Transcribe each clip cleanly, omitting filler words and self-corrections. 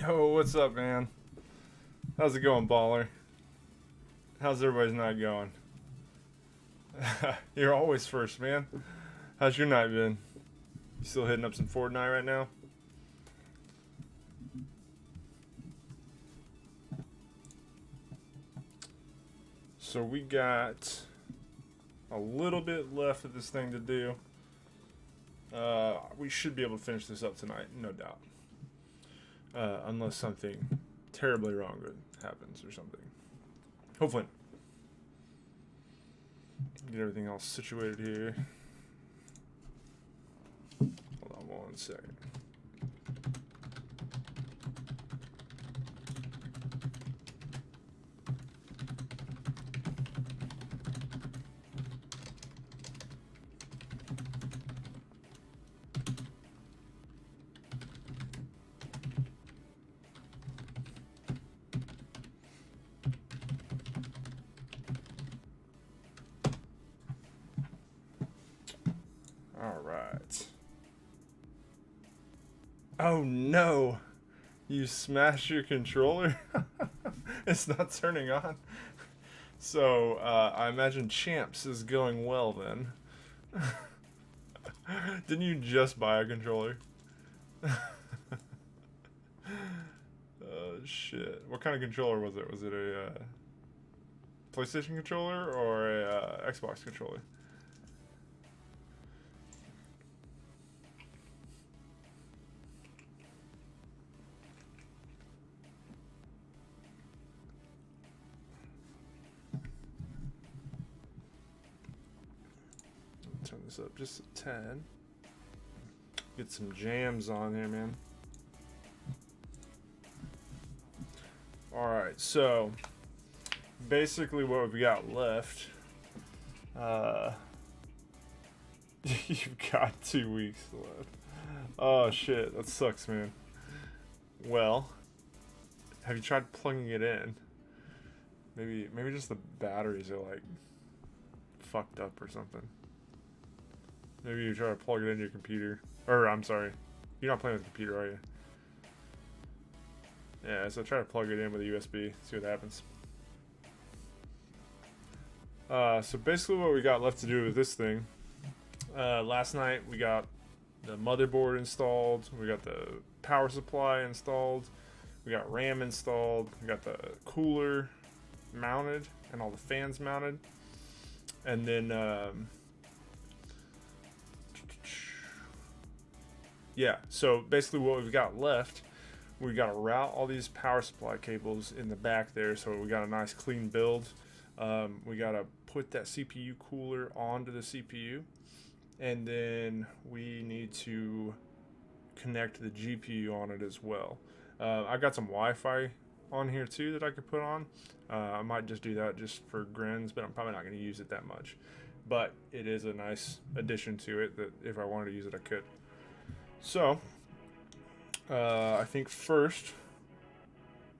Yo, what's up, man? How's it going, baller? How's everybody's night going? You're always first, man. How's your night been? You still hitting up some Fortnite right now? So we got a little bit left of this thing to do. We should be able to finish this up tonight, no doubt. Unless something terribly wrong happens or something. Hopefully. Get everything all situated here. Hold on 1 second. All right. Oh no! You smashed your controller? It's not turning on. So, I imagine Champs is going well then. Didn't you just buy a controller? Oh shit. What kind of controller was it? Was it a PlayStation controller or a Xbox controller? Turn this up just a tad. Get some jams on here, man. Alright, so basically what we've got left, you've got 2 weeks left. Oh shit, that sucks, man. Well, have you tried plugging it in? Maybe just the batteries are like fucked up or something. Maybe you try to plug it into your computer. Or, I'm sorry. You're not playing with the computer, are you? Yeah, so try to plug it in with a USB. See what happens. So basically what we got left to do with this thing. Last night we got the motherboard installed. We got the power supply installed. We got RAM installed. We got the cooler mounted and all the fans mounted. And then... yeah, so basically what we've got left, we got to route all these power supply cables in the back there, so we got a nice clean build. We got to put that CPU cooler onto the CPU, and then we need to connect the GPU on it as well. I got some Wi-Fi on here too that I could put on. I might just do that just for grins, but I'm probably not going to use it that much. But it is a nice addition to it that if I wanted to use it, I could. So, I think first,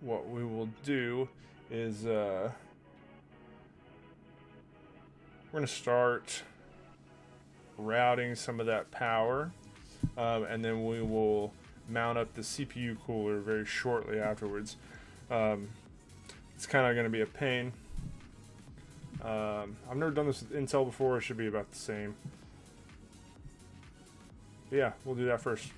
what we will do is we're going to start routing some of that power, and then we will mount up the CPU cooler very shortly afterwards. It's kind of going to be a pain. I've never done this with Intel before. It should be about the same. But yeah, we'll do that first.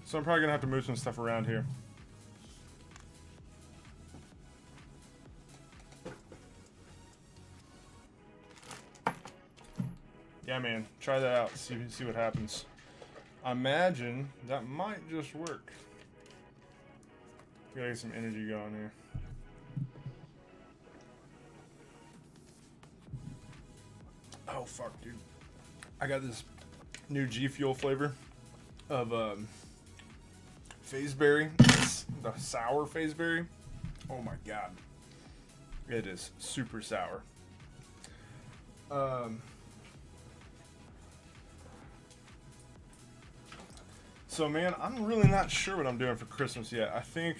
So I'm probably going to have to move some stuff around here. Yeah, man. Try that out. See what happens. I imagine that might just work. Gotta get some energy going here. Oh fuck, dude! I got this new G Fuel flavor of Phaseberry. It's the sour Phaseberry. Oh my god, it is super sour. So man, I'm really not sure what I'm doing for Christmas yet. I think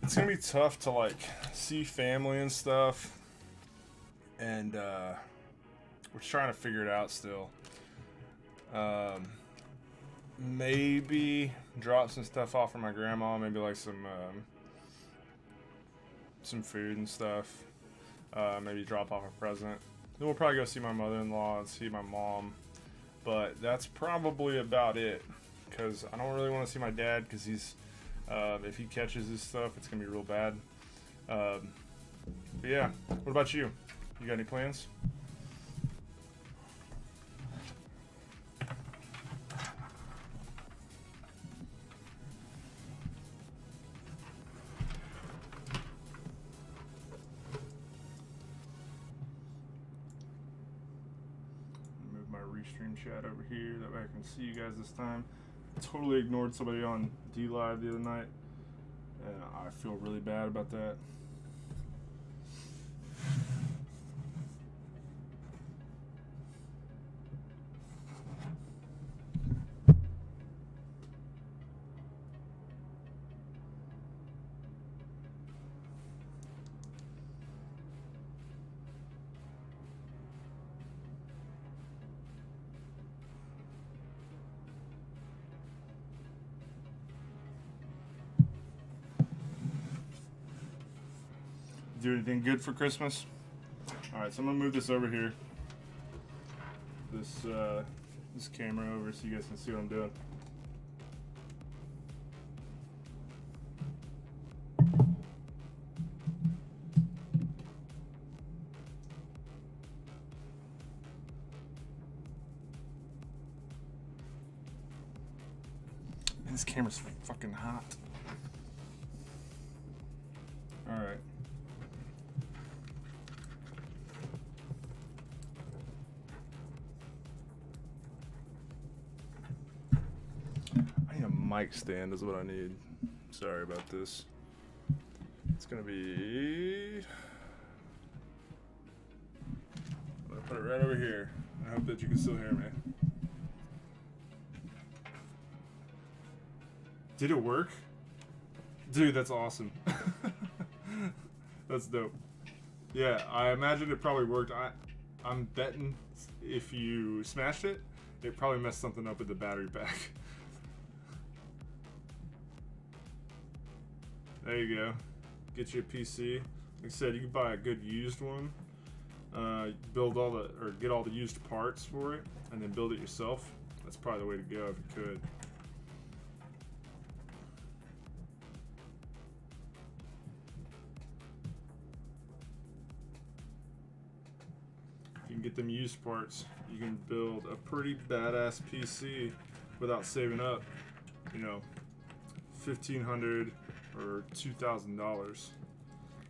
it's gonna be tough to like see family and stuff, and we're trying to figure it out still. Maybe drop some stuff off for my grandma. Maybe like some food and stuff. Maybe drop off a present. Then we'll probably go see my mother-in-law and see my mom. But that's probably about it. Because I don't really want to see my dad because he's, if he catches this stuff, it's going to be real bad. But yeah, what about you? You got any plans? Move my restream chat over here, that way I can see you guys this time. Totally ignored somebody on DLive the other night, and I feel really bad about that. Do anything good for Christmas? Alright, so I'm gonna move this over here. This camera over so you guys can see what I'm doing. Man, this camera's fucking hot. Alright. Mic stand is what I need. Sorry about this. It's gonna be. I'm gonna put it right over here. I hope that you can still hear me. Did it work? Dude, that's awesome. That's dope. Yeah, I imagine it probably worked. I'm betting if you smashed it, it probably messed something up with the battery pack. There you go. Get you a PC. Like I said, you can buy a good used one. Get all the used parts for it, and then build it yourself. That's probably the way to go if you could. If you can get them used parts, you can build a pretty badass PC without saving up, you know, $1,500 or $2,000.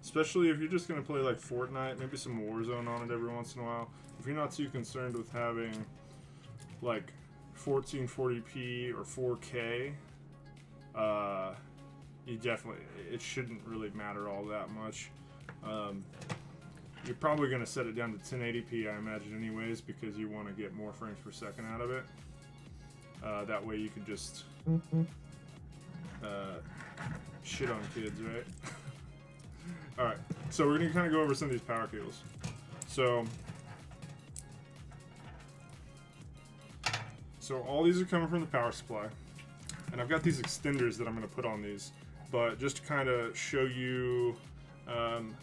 Especially if you're just gonna play like Fortnite, maybe some Warzone on it every once in a while. If you're not too concerned with having like 1440p or 4K, it shouldn't really matter all that much. You're probably gonna set it down to 1080p, I imagine, anyways, because you want to get more frames per second out of it. That way you can just shit on kids, right? Alright, so we're going to kind of go over some of these power cables. So all these are coming from the power supply. And I've got these extenders that I'm going to put on these. But just to kind of show you, I'm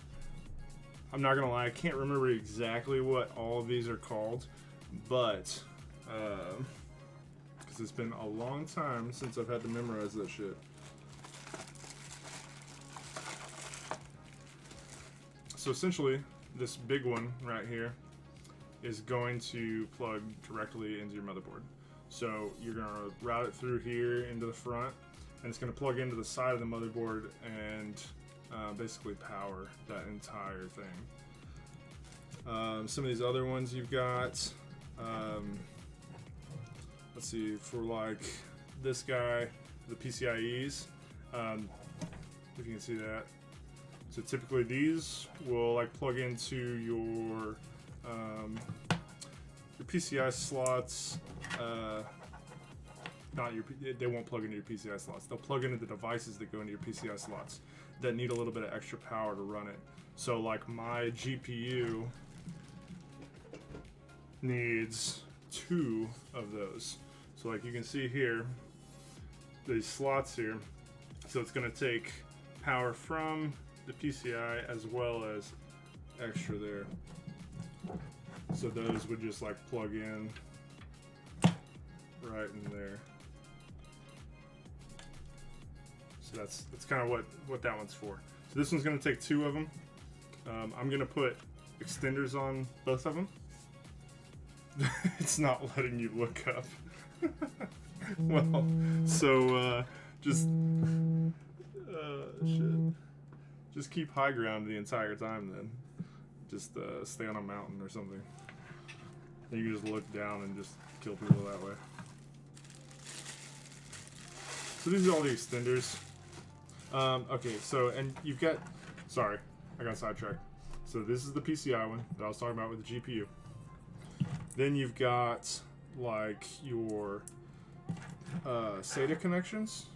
not going to lie, I can't remember exactly what all of these are called. But, because it's been a long time since I've had to memorize that shit. So essentially, this big one right here is going to plug directly into your motherboard. So you're going to route it through here into the front, and it's going to plug into the side of the motherboard and basically power that entire thing. Some of these other ones you've got, let's see, for like this guy, the PCIe's, if you can see that. So typically these will like plug into your PCI slots. They won't plug into your PCI slots. They'll plug into the devices that go into your PCI slots that need a little bit of extra power to run it. So like my GPU needs 2 of those. So like you can see here, these slots here. So it's going to take power from the PCI as well as extra there. So those would just like plug in right in there. So that's kind of what that one's for. So this one's going to take 2 of them. I'm going to put extenders on both of them. It's not letting you look up. Well, so just shit. Just keep high ground the entire time then. Just stay on a mountain or something. And you can just look down and just kill people that way. So these are all the extenders. Okay, so, and you've got, sorry, I got sidetracked. So this is the PCI one that I was talking about with the GPU. Then you've got like your SATA connections.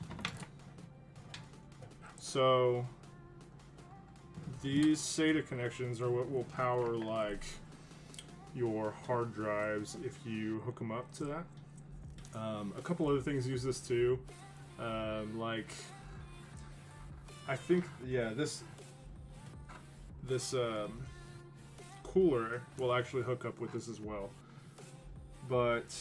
So these SATA connections are what will power like your hard drives if you hook them up to that. A couple other things use this too. Like I think, yeah, this cooler will actually hook up with this as well. But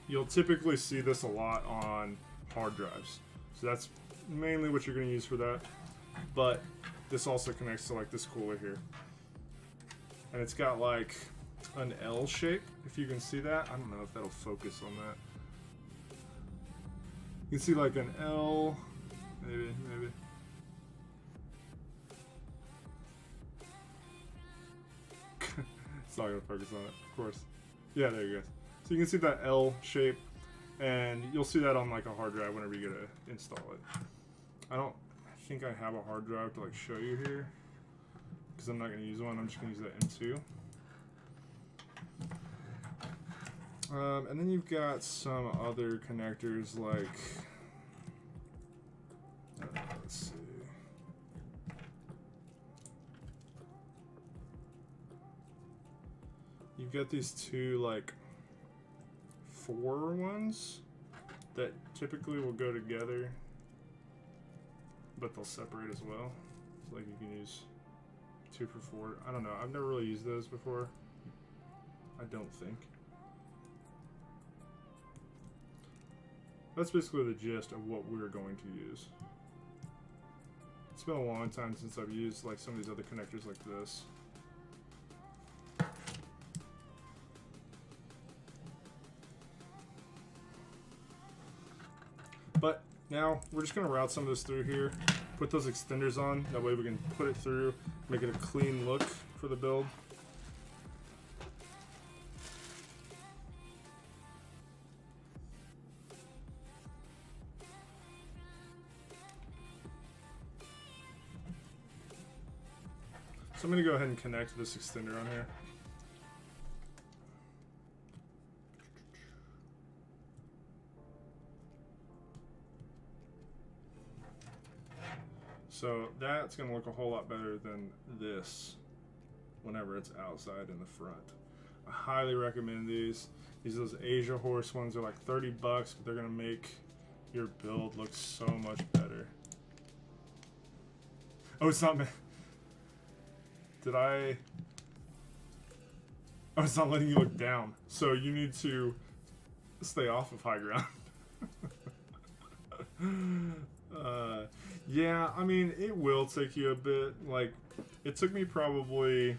you'll typically see this a lot on hard drives. So that's mainly what you're going to use for that. But this also connects to like this cooler here. And it's got like an L shape, if you can see that. I don't know if that'll focus on that. You can see like an L, maybe. It's not going to focus on it, of course. Yeah, there you go. So you can see that L shape, and you'll see that on like a hard drive whenever you get to install it. I think I have a hard drive to like show you here, because I'm not going to use one. I'm just going to use that M2. And then you've got some other connectors like, let's see. You've got these 2 like 4 ones that typically will go together, but they'll separate as well. So like you can use 2 for 4. I don't know. I've never really used those before. I don't think. That's basically the gist of what we're going to use. It's been a long time since I've used like some of these other connectors like this. But now we're just going to route some of this through here, put those extenders on, that way we can put it through, make it a clean look for the build. So I'm going to go ahead and connect this extender on here. So that's going to look a whole lot better than this whenever it's outside in the front. I highly recommend these. These are those Asia Horse ones. Are like 30 bucks, but they're going to make your build look so much better. Oh, it's not me. Did I? Oh, it's not letting you look down. So you need to stay off of high ground. Yeah, I mean, it will take you a bit. Like, it took me probably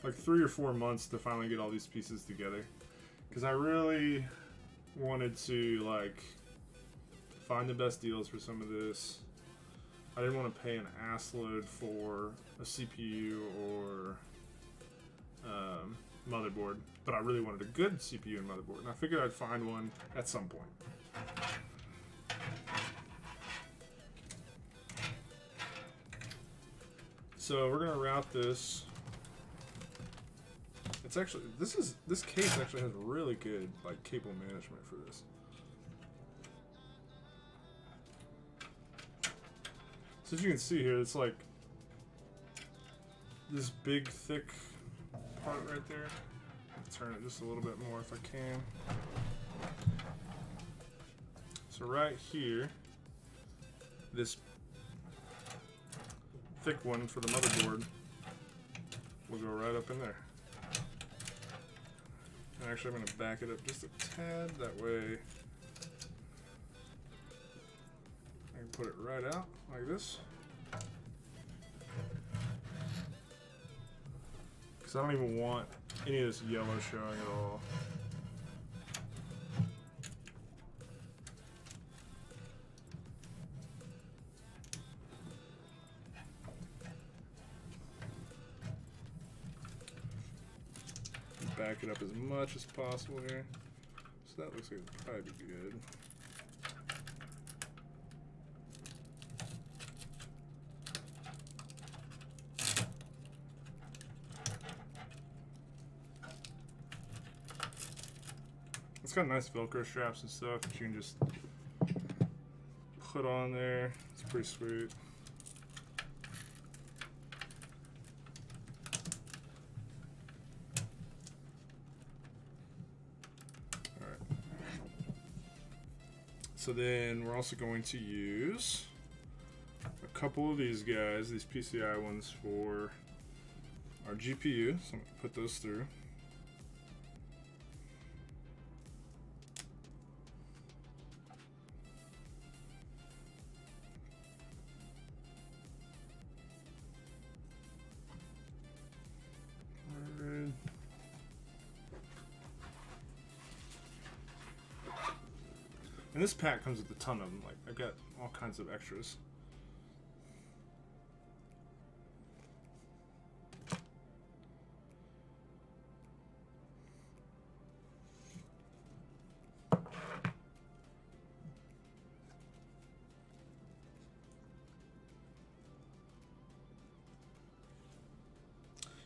like 3 or 4 months to finally get all these pieces together, because I really wanted to like find the best deals for some of this. I didn't want to pay an ass load for a CPU or motherboard, but I really wanted a good CPU and motherboard, and I figured I'd find one at some point. So we're gonna route this. It's actually, this case actually has really good like cable management for this. So as you can see here, it's like this big thick part right there. turn it just a little bit more if I can. So right here, this thick one for the motherboard will go right up in there. And actually, I'm going to back it up just a tad, that way I can put it right out like this. Because I don't even want any of this yellow showing at all. Back it up as much as possible here. So that looks like it'll probably be good. It's got nice Velcro straps and stuff that you can just put on there. It's pretty sweet. So then we're also going to use a couple of these guys, these PCI ones for our GPU. So I'm going to put those through. And this pack comes with a ton of them. Like, I've got all kinds of extras.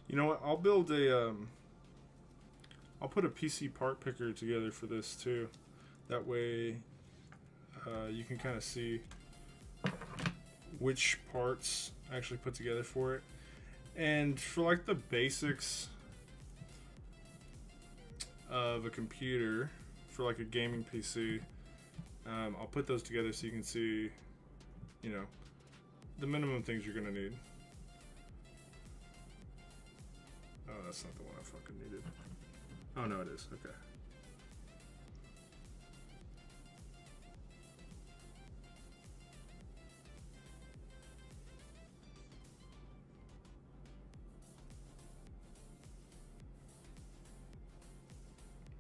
You know what? I'll build a, I'll put a PC part picker together for this too. That way, you can kind of see which parts I actually put together for it. And for like the basics of a computer, for like a gaming PC, I'll put those together so you can see, you know, the minimum things you're gonna need. Oh, that's not the one I fucking needed. Oh no, it is. Okay.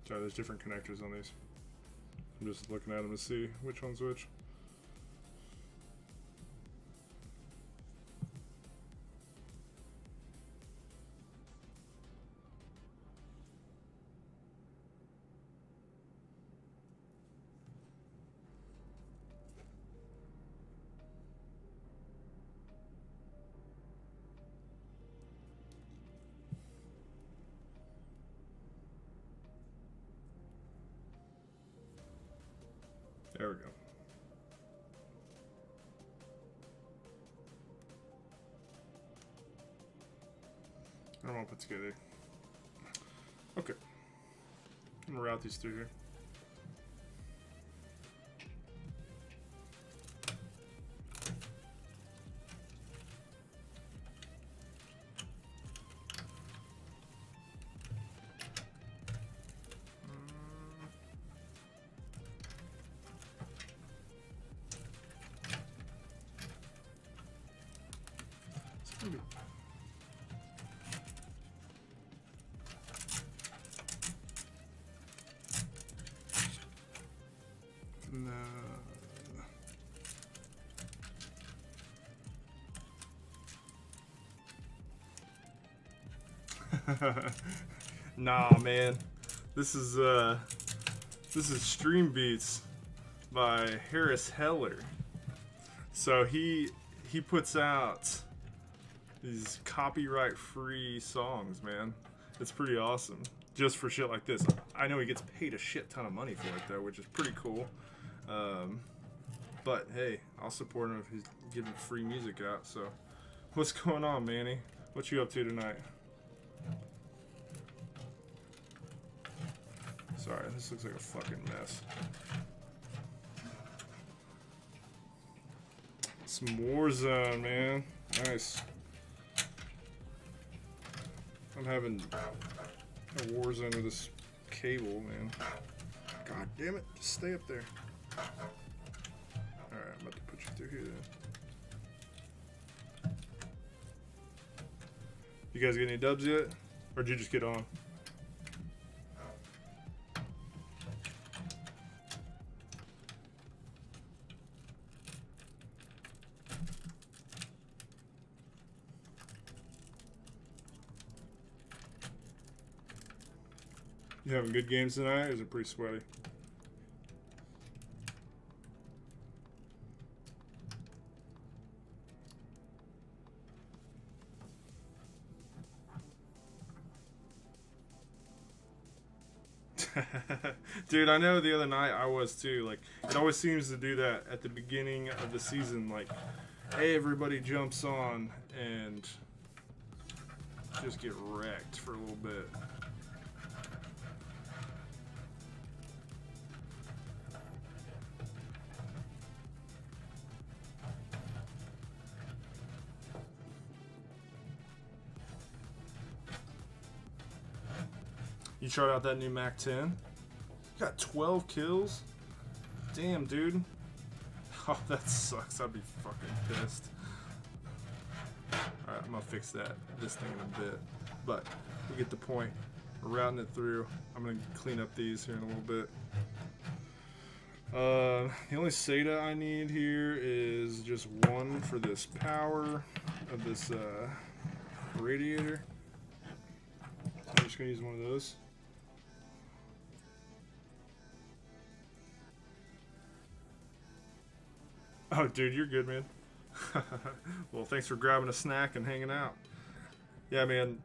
Sorry, there's different connectors on these. I'm just looking at them to see which one's which. There we go. I don't want to put together. Okay. I'm gonna route these through here. Nah, man. This is Stream Beats by Harris Heller. So he puts out these copyright-free songs, man. It's pretty awesome. Just for shit like this. I know he gets paid a shit ton of money for it though, which is pretty cool. But hey, I'll support him if he's giving free music out. So, what's going on, Manny? What you up to tonight? Sorry, this looks like a fucking mess. Some Warzone, man. Nice. I'm having a Warzone with this cable, man. God damn it. Just stay up there. Alright, I'm about to put you through here then. You guys get any dubs yet? Or did you just get on? You having good games tonight, or is it pretty sweaty? Dude, I know the other night I was too. Like, it always seems to do that at the beginning of the season. Like, hey, everybody jumps on and just get wrecked for a little bit. You tried out that new Mac 10? You got 12 kills? Damn, dude. Oh, that sucks. I'd be fucking pissed. Alright, I'm gonna fix this thing in a bit. But, we get the point. We're routing it through. I'm gonna clean up these here in a little bit. The only SATA I need here is just one for this power of this radiator. I'm just gonna use one of those. Oh, dude, you're good, man. Well, thanks for grabbing a snack and hanging out. Yeah, man.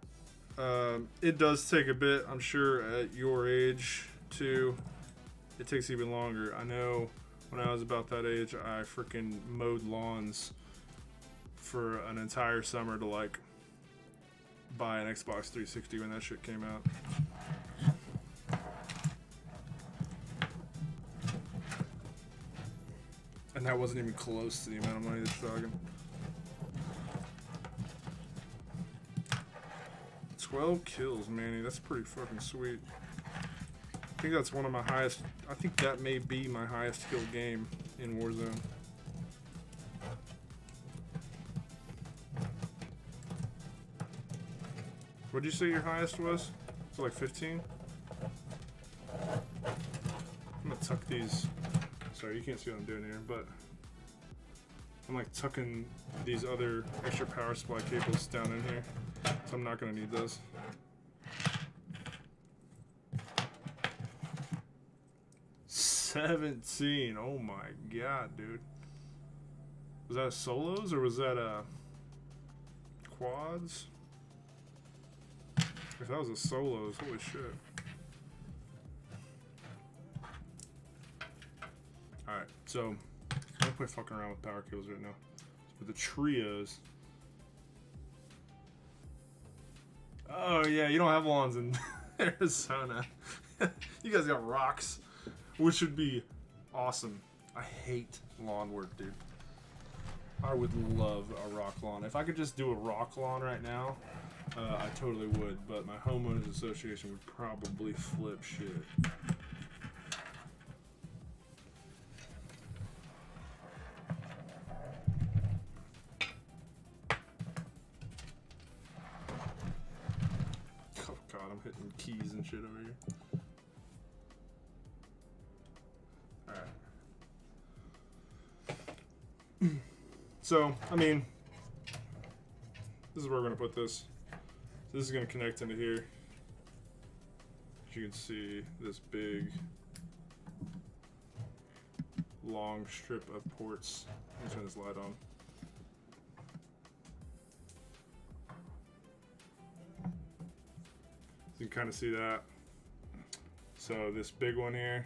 It does take a bit, I'm sure, at your age, too. It takes even longer. I know when I was about that age, I freaking mowed lawns for an entire summer to, like, buy an Xbox 360 when that shit came out. And that wasn't even close to the amount of money that you're talking. 12 kills, Manny. That's pretty fucking sweet. I think that's one of my highest. I think that may be my highest kill game in Warzone. What'd you say your highest was? So like 15? I'm gonna tuck these. Sorry, you can't see what I'm doing here, but I'm like tucking these other extra power supply cables down in here, so I'm not gonna need those. $17. Oh my god, dude. Was that solos or was that quads? If that was a solos, holy shit. Alright, so I'm gonna quit fucking around with power cables right now. With the trios. Oh yeah, you don't have lawns in Arizona. You guys got rocks, which would be awesome. I hate lawn work, dude. I would love a rock lawn. If I could just do a rock lawn right now, I totally would, but my homeowners association would probably flip shit. Oh god, I'm hitting keys and shit over here. Alright. So, I mean, this is where we're going to put this. So this is going to connect into here. As you can see, this big, long strip of ports. Let me turn this light on. So you can kind of see that. So this big one here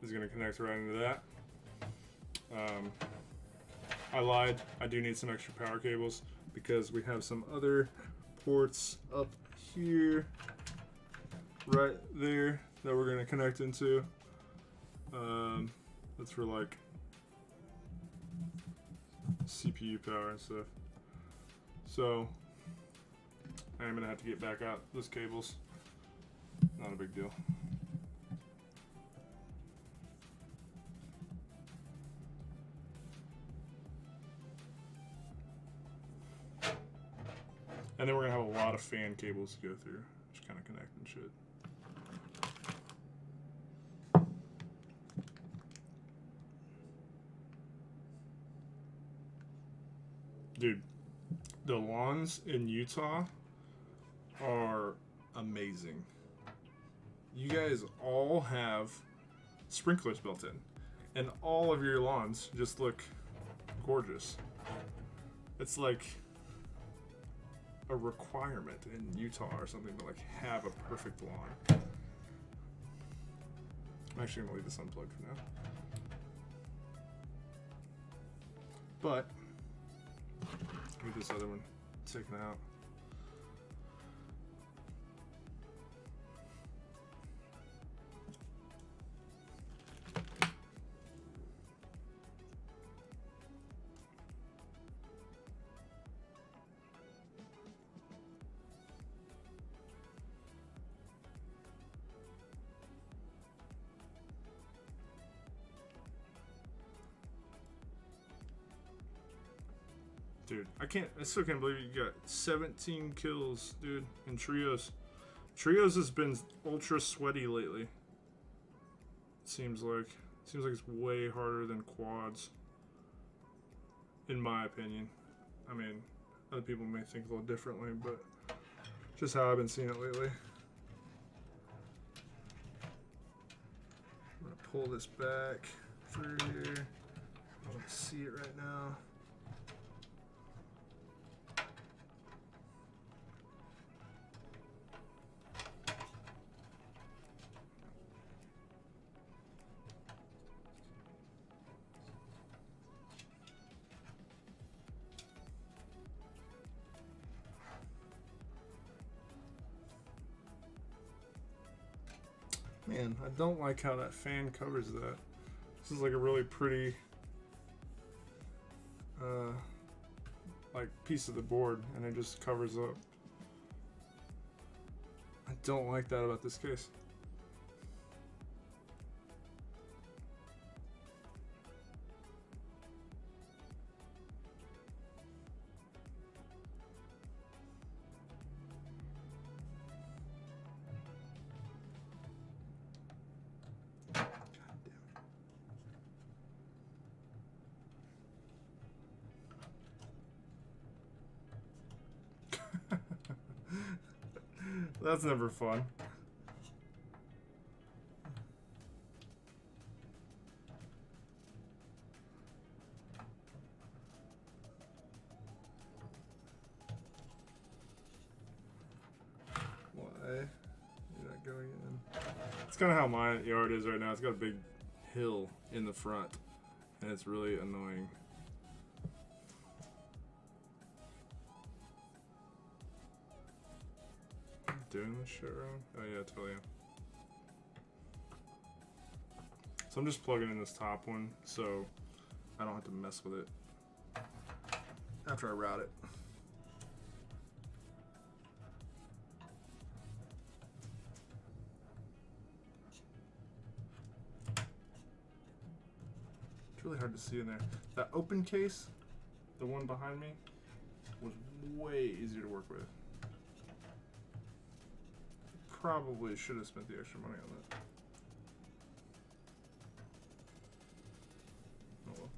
is going to connect right into that. I lied. I do need some extra power cables because we have some other ports up here right there that we're gonna connect into. That's for like CPU power and stuff. So I am gonna have to get back out those cables. Not a big deal. And then we're gonna have a lot of fan cables to go through, just kind of connect and shit. Dude, the lawns in Utah are amazing. You guys all have sprinklers built in, and all of your lawns just look gorgeous. It's like a requirement in Utah or something to like have a perfect lawn. I'm actually gonna leave this unplugged for now. But get this other one taken out. Dude, I still can't believe you got 17 kills, dude, in trios. Trios has been ultra sweaty lately. Seems like it's way harder than quads, in my opinion. I mean, other people may think a little differently, but just how I've been seeing it lately. I'm gonna pull this back through here. I don't see it right now. Man, I don't like how that fan covers that. This is like a really pretty like piece of the board, and it just covers up. I don't like that about this case. That's never fun. Why? You're not going in. It's kind of how my yard is right now. It's got a big hill in the front, and it's really annoying. Doing this shit wrong? Oh yeah, totally. So I'm just plugging in this top one so I don't have to mess with it after I route it. It's really hard to see in there. That open case, the one behind me, was way easier to work with. Probably should have spent the extra money on that. Oh well.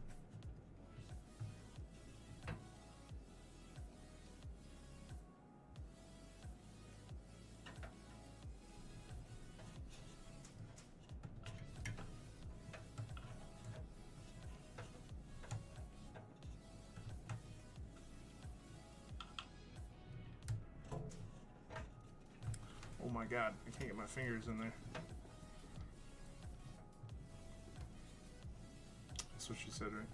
Oh my god, I can't get my fingers in there. That's what she said, right?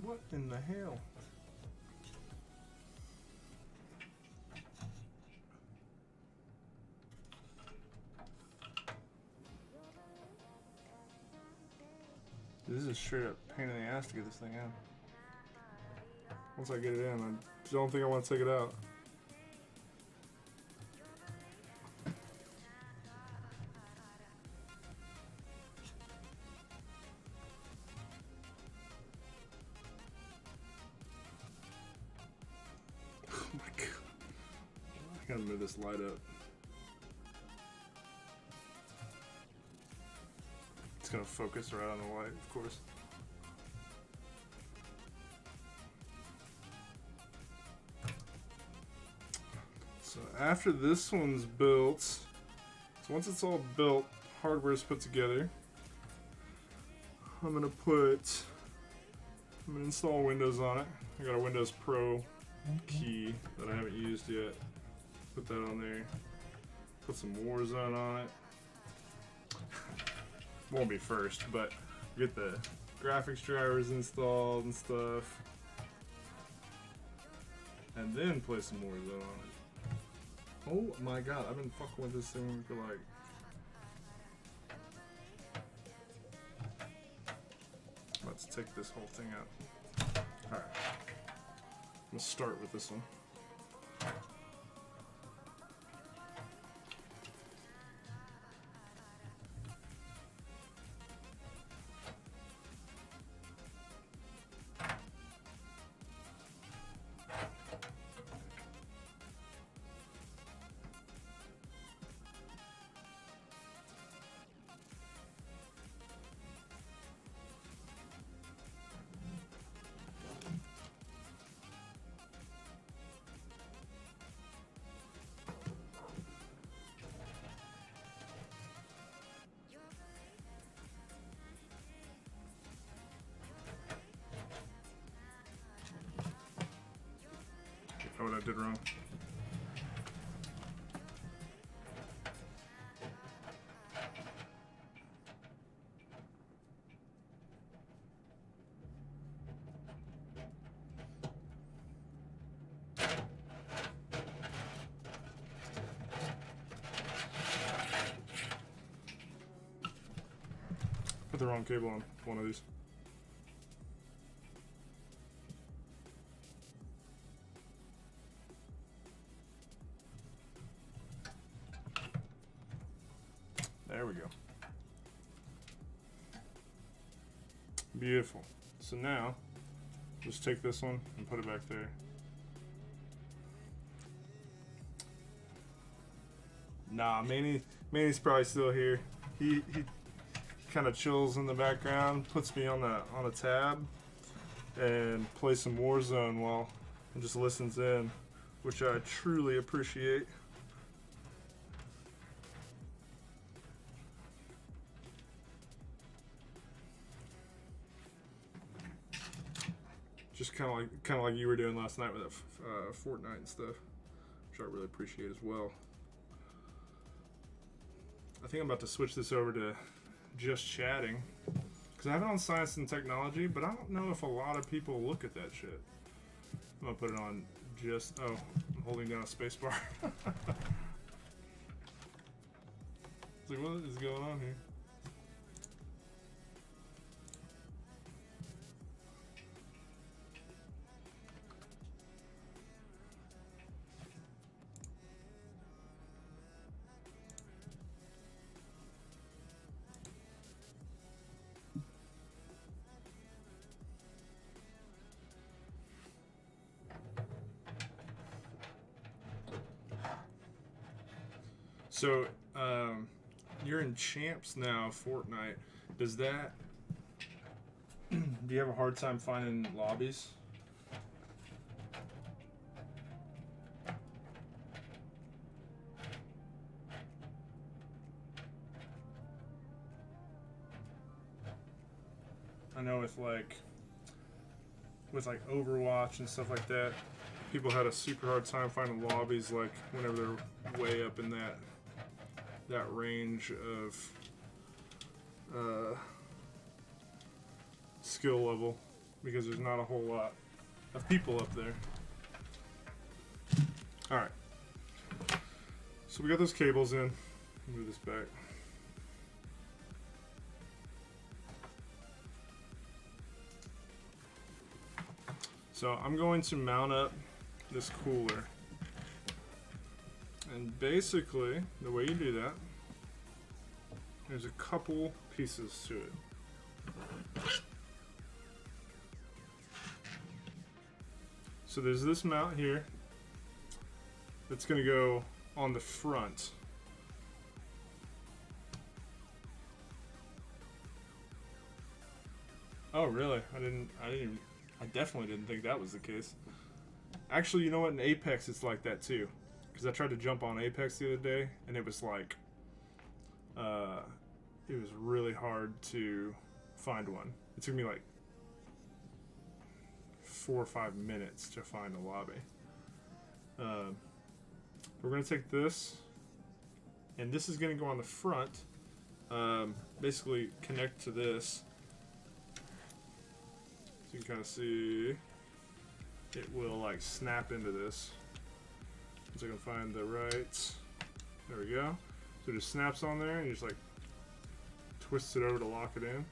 What in the hell? This is a straight up pain in the ass to get this thing out. Once I get it in, I don't think I want to take it out. Oh my god. I gotta move this light up. It's gonna focus right on the light, of course. So after this one's built, so once it's all built, hardware is put together, I'm gonna install Windows on it. I got a Windows Pro key that I haven't used yet. Put that on there. Put some Warzone on it. Won't be first, but get the graphics drivers installed and stuff, and then play some Warzone on it. Oh my god, I've been fucking with this thing for like... Let's take this whole thing out. Alright. I'm gonna start with this one. Oh, what I did wrong. Put the wrong cable on one of these. There we go. Beautiful. So now, just take this one and put it back there. Nah, Manny's probably still here. He kind of chills in the background, puts me on a tab, and plays some Warzone while and just listens in, which I truly appreciate. Just kind of like you were doing last night with that Fortnite and stuff, which I really appreciate as well. I think I'm about to switch this over to just chatting, because I have it on science and technology, but I don't know if a lot of people look at that shit. I'm gonna put it on just, oh, I'm holding down a space bar. It's like, what is going on here? So, you're in Champs now, Fortnite. Does that... do you have a hard time finding lobbies? I know with Overwatch and stuff like that, people had a super hard time finding lobbies, like whenever they're way up in that range of skill level. because there's not a whole lot of people up there. Alright. So we got those cables in. Move this back. So I'm going to mount up this cooler. And basically, the way you do that, there's a couple pieces to it. So there's this mount here that's going to go on the front. Oh, really? I definitely didn't think that was the case. Actually, you know what? In Apex, it's like that too. Because I tried to jump on Apex the other day, and it was like, it was really hard to find one. It took me like 4 or 5 minutes to find a lobby. We're going to take this, and this is going to go on the front. Basically connect to this. So you can kind of see it will like snap into this. So I can find the right. There we go. So it just snaps on there, and you just like twist it over to lock it in.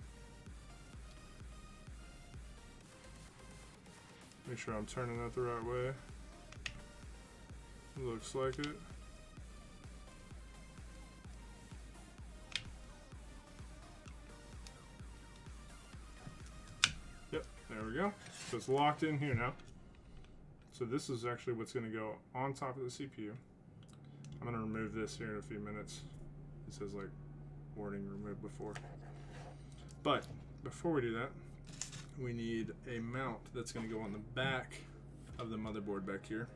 Make sure I'm turning that the right way. Looks like it. Yep, there we go. So it's locked in here now. So this is actually what's going to go on top of the CPU. I'm going to remove this here in a few minutes. It says like warning removed before. But before we do that, we need a mount that's going to go on the back of the motherboard back here.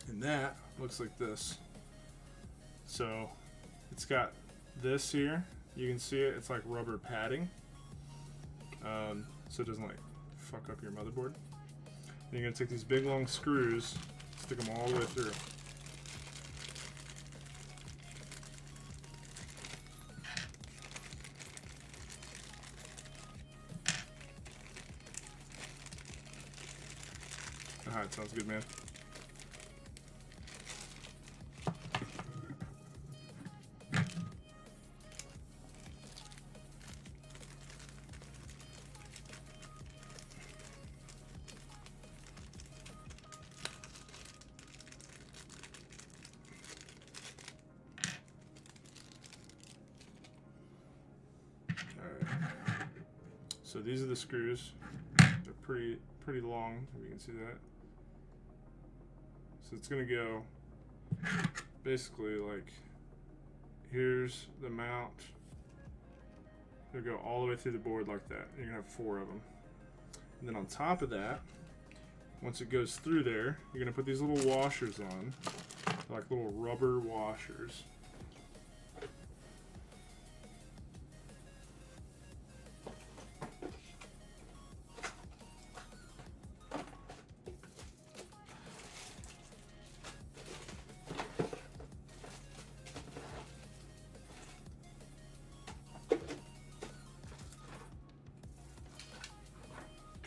And that looks like this. So it's got this here. You can see it. It's like rubber padding. So it doesn't like fuck up your motherboard. And you're going to take these big long screws, stick them all the way through. Alright, sounds good, man. So these are the screws. They're pretty long, if you can see that. So it's gonna go basically like, here's the mount. They'll go all the way through the board like that. You're gonna have 4 of them. And then on top of that, once it goes through there, you're gonna put these little washers on, like little rubber washers.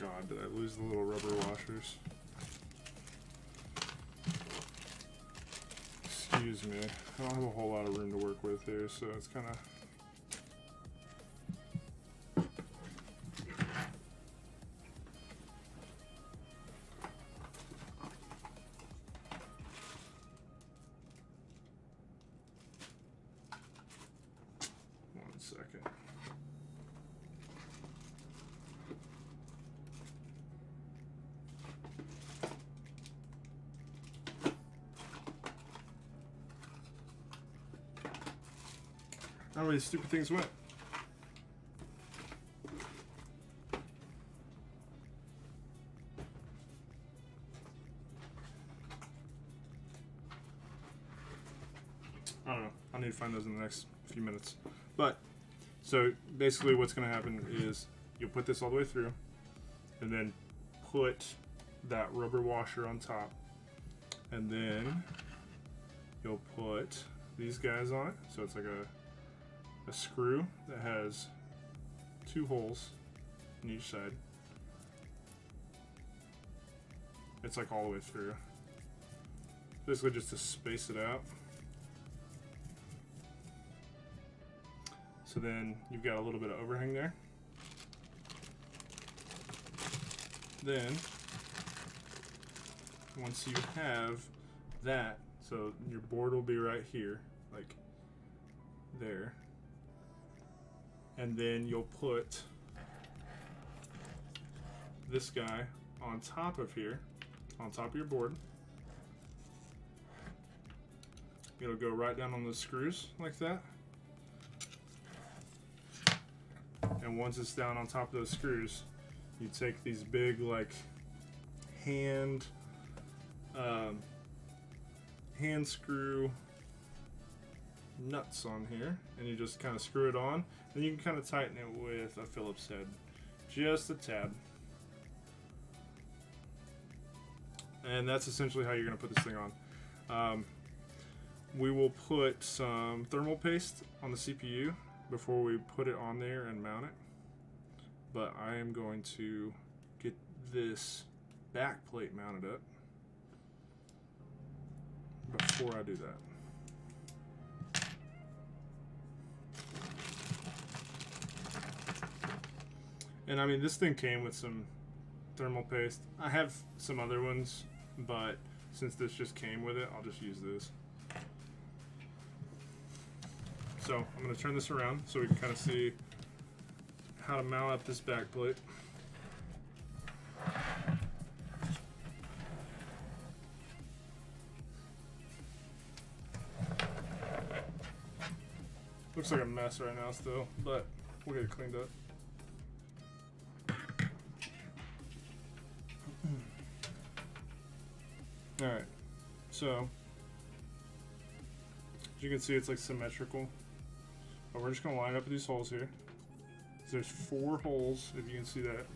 God, did I lose the little rubber washers? Excuse me. I don't have a whole lot of room to work with here, so it's kind of... One second. How many stupid things went? I don't know. I need to find those in the next few minutes. But, so basically what's going to happen is you'll put this all the way through and then put that rubber washer on top. And then you'll put these guys on it. So it's like a screw that has 2 holes on each side. It's like all the way through. Basically just to space it out. So then you've got a little bit of overhang there. Then, once you have that, so your board will be right here, like there. And then you'll put this guy on top of here, on top of your board. It'll go right down on the screws like that. And once it's down on top of those screws, you take these big like hand screw nuts on here, and you just kind of screw it on, and you can kind of tighten it with a Phillips head, just a tad. And that's essentially how you're going to put this thing on. We will put some thermal paste on the CPU before we put it on there and mount it. But I am going to get this back plate mounted up before I do that. And I mean, this thing came with some thermal paste. I have some other ones, but since this just came with it, I'll just use this. So I'm going to turn this around so we can kind of see how to mount up this back plate. Looks like a mess right now still, but we'll get it cleaned up. Alright, so as you can see, it's like symmetrical. But we're just going to line up these holes here. So there's 4 holes, if you can see that.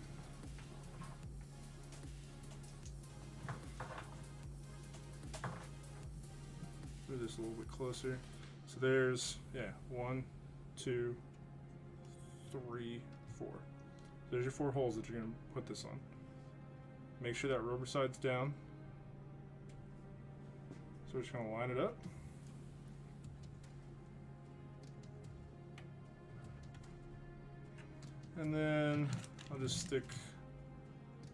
Move this a little bit closer. So there's, 1, 2, 3, 4. There's your 4 holes that you're going to put this on. Make sure that rubber side's down. So we're just going to line it up. And then I'll just stick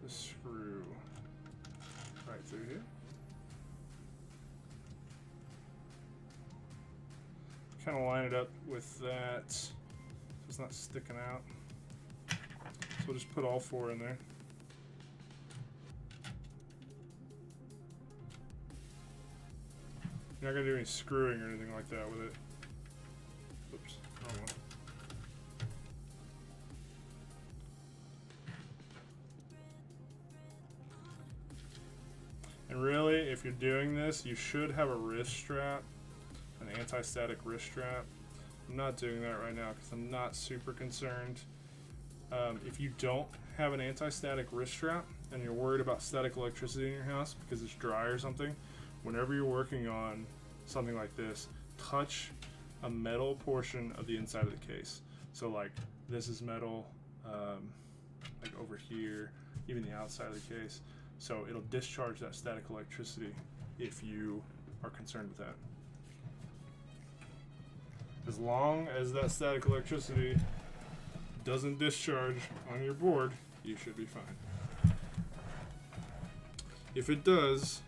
the screw right through here. Kind of line it up with that so it's not sticking out. So we'll just put all 4 in there. You're not going to do any screwing or anything like that with it. Oops, wrong one. And really, if you're doing this, you should have a wrist strap, an anti-static wrist strap. I'm not doing that right now because I'm not super concerned. If you don't have an anti-static wrist strap and you're worried about static electricity in your house because it's dry or something, whenever you're working on something like this, touch a metal portion of the inside of the case. So like this is metal, like over here, even the outside of the case. So it'll discharge that static electricity if you are concerned with that. As long as that static electricity doesn't discharge on your board, you should be fine. If it does,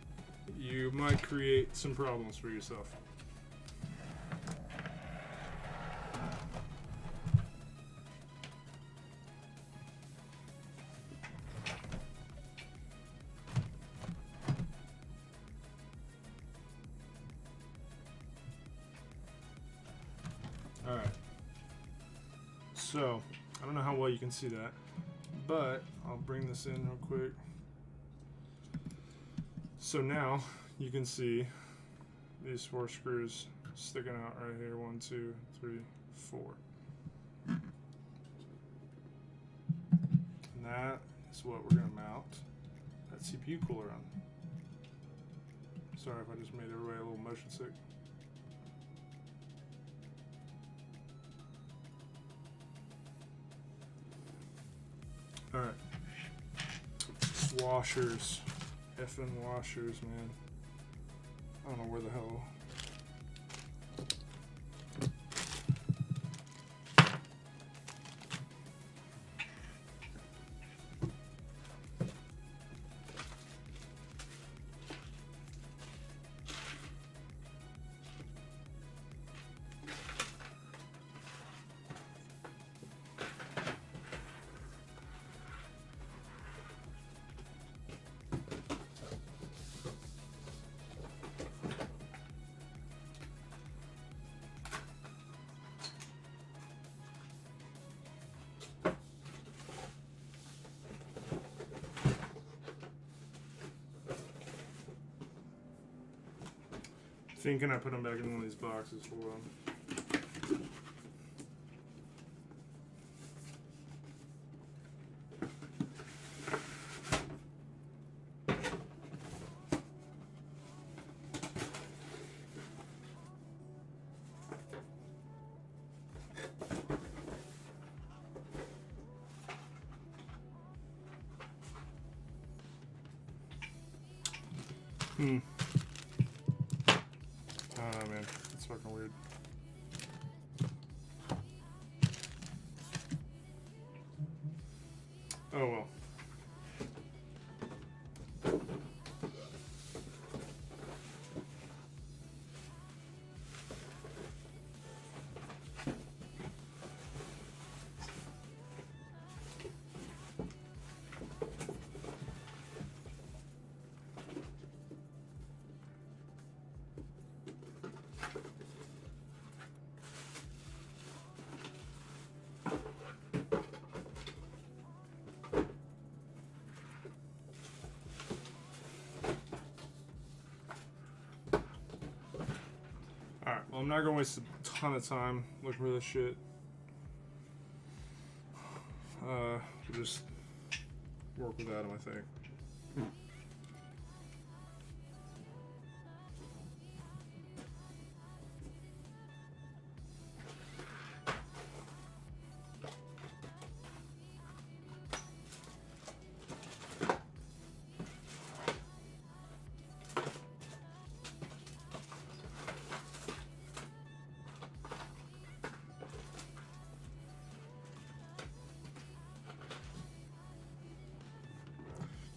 you might create some problems for yourself. Alright, so I don't know how well you can see that, but I'll bring this in real quick. So now you can see these 4 screws sticking out right here. 1, 2, 3, 4. And that is what we're going to mount that CPU cooler on. Sorry if I just made everybody a little motion sick. Alright. Washers. Effing washers, man. I don't know where the hell. Thinking I put them back in one of these boxes for them. I don't know, man. It's fucking weird. Oh well. Alright, well, I'm not going to waste a ton of time looking for this shit. We'll just work with Adam, I think.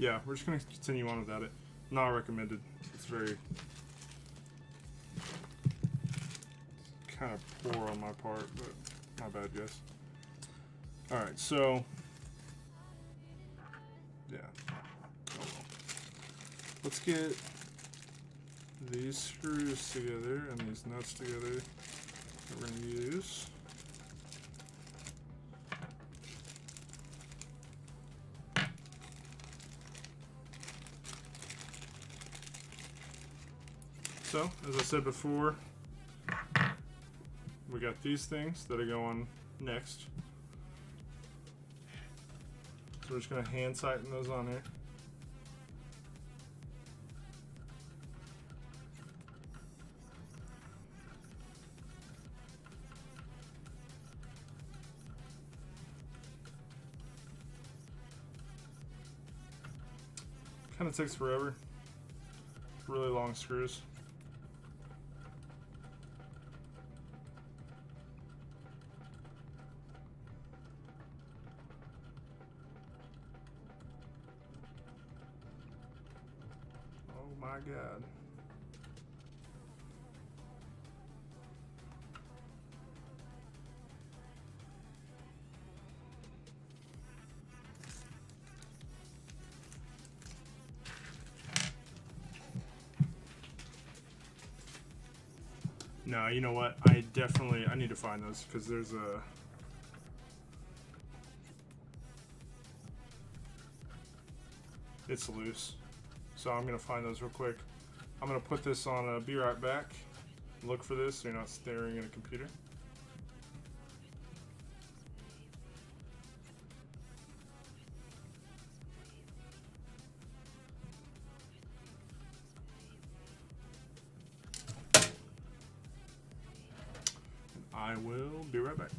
Yeah, we're just going to continue on without it. Not recommended. It's very kind of poor on my part, but not bad, guys. Alright, so yeah. Let's get these screws together and these nuts together that we're going to use. So, as I said before, we got these things that are going next. So we're just going to hand tighten those on here. Kind of takes forever. Really long screws. Oh my God. No, you know what? I need to find those because there's a... It's loose. So I'm going to find those real quick. I'm going to put this on a be right back. Look for this so you're not staring at a computer. I will be right back.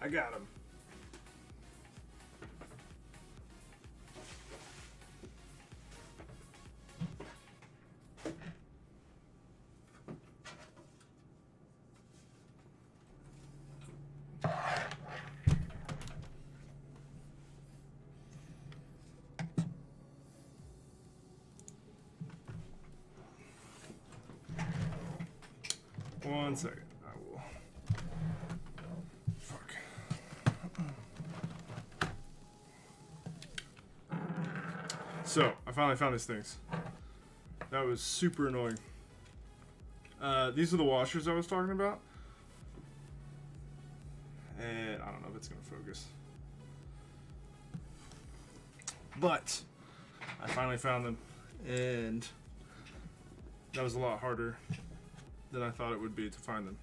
I got him. One second. I will. Fuck. So, I finally found these things. That was super annoying. These are the washers I was talking about. And I don't know if it's going to focus. But I finally found them. And that was a lot harder than I thought it would be to find them.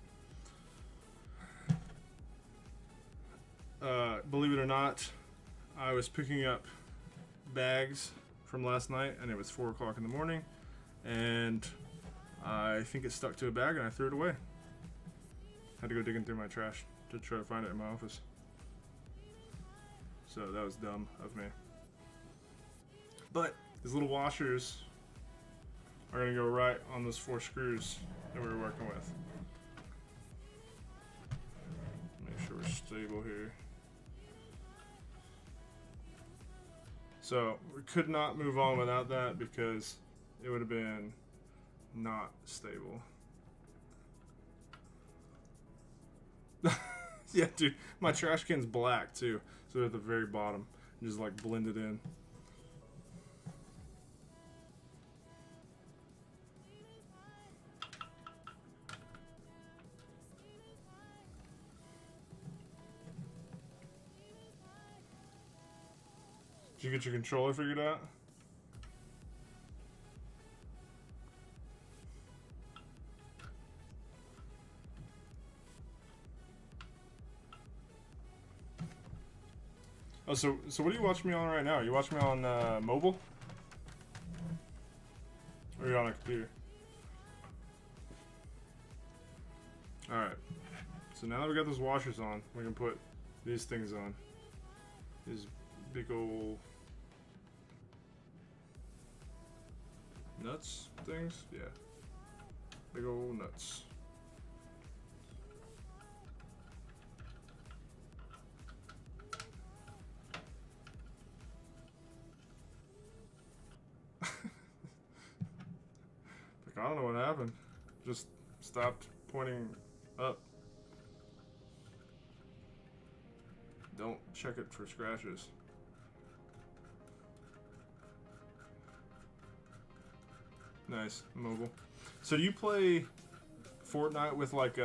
Believe it or not, I was picking up bags from last night and it was 4 o'clock in the morning and I think it stuck to a bag and I threw it away. Had to go digging through my trash to try to find it in my office. So that was dumb of me. But these little washers are going to go right on those 4 screws that we were working with. Make sure we're stable here. So we could not move on without that because it would have been not stable. Yeah, dude, my trash can's black too, so they're at the very bottom, and just like blended in. Did you get your controller figured out? Oh, so what are you watching me on right now? Are you watching me on mobile? Or are you on a computer? Alright. So now that we got those washers on, we can put these things on. These big old nuts things? Yeah. Big old nuts. I don't know what happened. Just stopped pointing up. Don't check it for scratches. Nice, mobile. So do you play Fortnite with like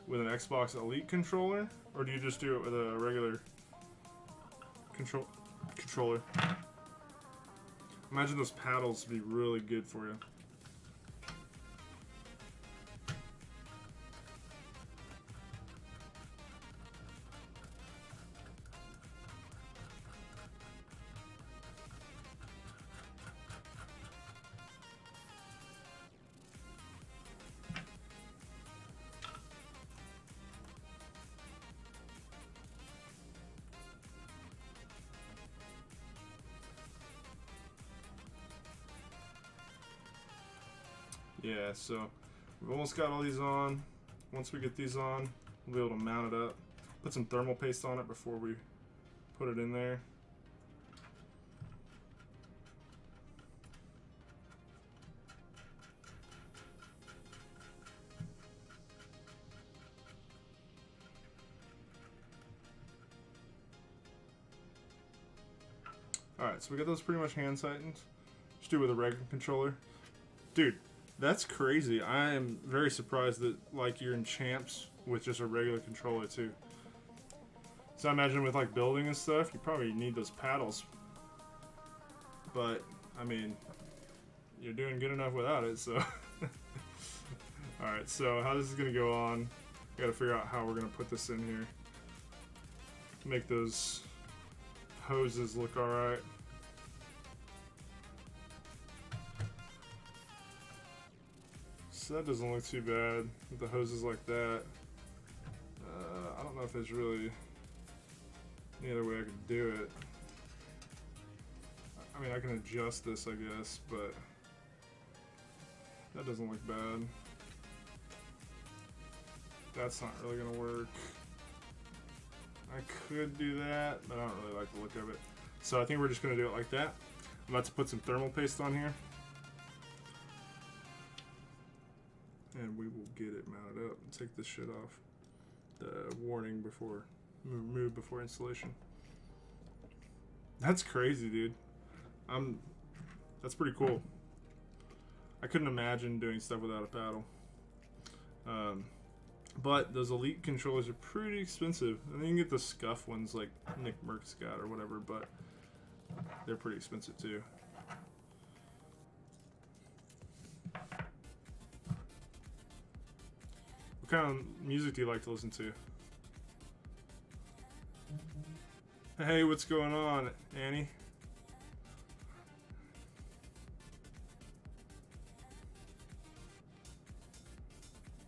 with an Xbox Elite controller, or do you just do it with a regular controller? Imagine those paddles would be really good for you. Yeah, so we've almost got all these on. Once we get these on, we'll be able to mount it up. Put some thermal paste on it before we put it in there. Alright, so we got those pretty much hand tightened. Just do it with a regular controller. Dude, that's crazy. I am very surprised that like you're in champs with just a regular controller too. So I imagine with like building and stuff, you probably need those paddles. But I mean, you're doing good enough without it, so. Alright, so how this is gonna go on, I gotta figure out how we're gonna put this in here. Make those hoses look alright. So that doesn't look too bad with the hoses like that. I don't know if there's really any other way I could do it. I mean, I can adjust this, I guess, but that doesn't look bad. That's not really gonna work. I could do that, but I don't really like the look of it. So I think we're just gonna do it like that. I'm about to put some thermal paste on here. And we will get it mounted up and take this shit off. The warning before, move before installation. That's crazy, dude. That's pretty cool. I couldn't imagine doing stuff without a paddle. But those Elite controllers are pretty expensive. And then you can get the scuff ones like Nick Merck's got or whatever, but they're pretty expensive too. What kind of music do you like to listen to? Hey, what's going on, Annie?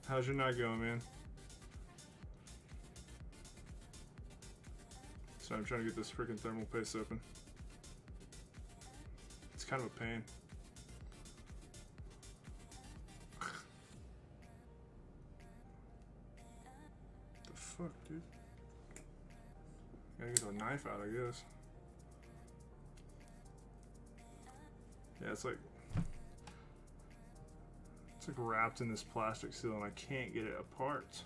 How's your night going, man? So I'm trying to get this freaking thermal paste open. It's kind of a pain. The fuck, dude? Gotta get a knife out, I guess. Yeah, it's like wrapped in this plastic seal and I can't get it apart.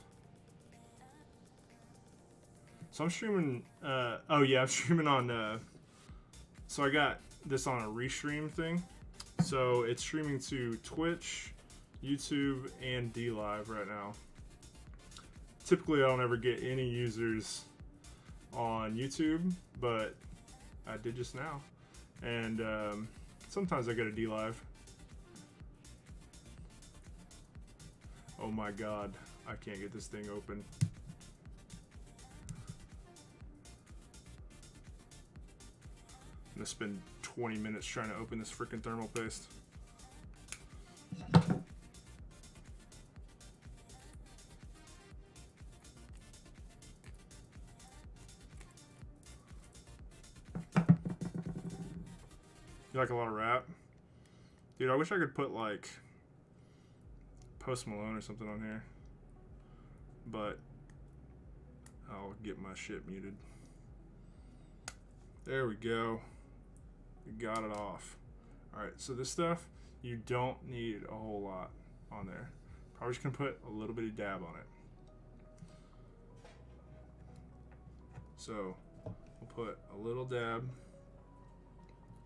So I'm streaming, oh yeah, I'm streaming on, so I got this on a restream thing. So it's streaming to Twitch, YouTube, and DLive right now. Typically I don't ever get any users on YouTube, but I did just now. And sometimes I get a DLive. Oh my god, I can't get this thing open. I'm gonna spend 20 minutes trying to open this freaking thermal paste. You like a lot of rap? Dude, I wish I could put like Post Malone or something on here, but I'll get my shit muted. There we go. We got it off. Alright, so this stuff, you don't need a whole lot on there. Probably just gonna put a little bitty dab on it. So we'll put a little dab.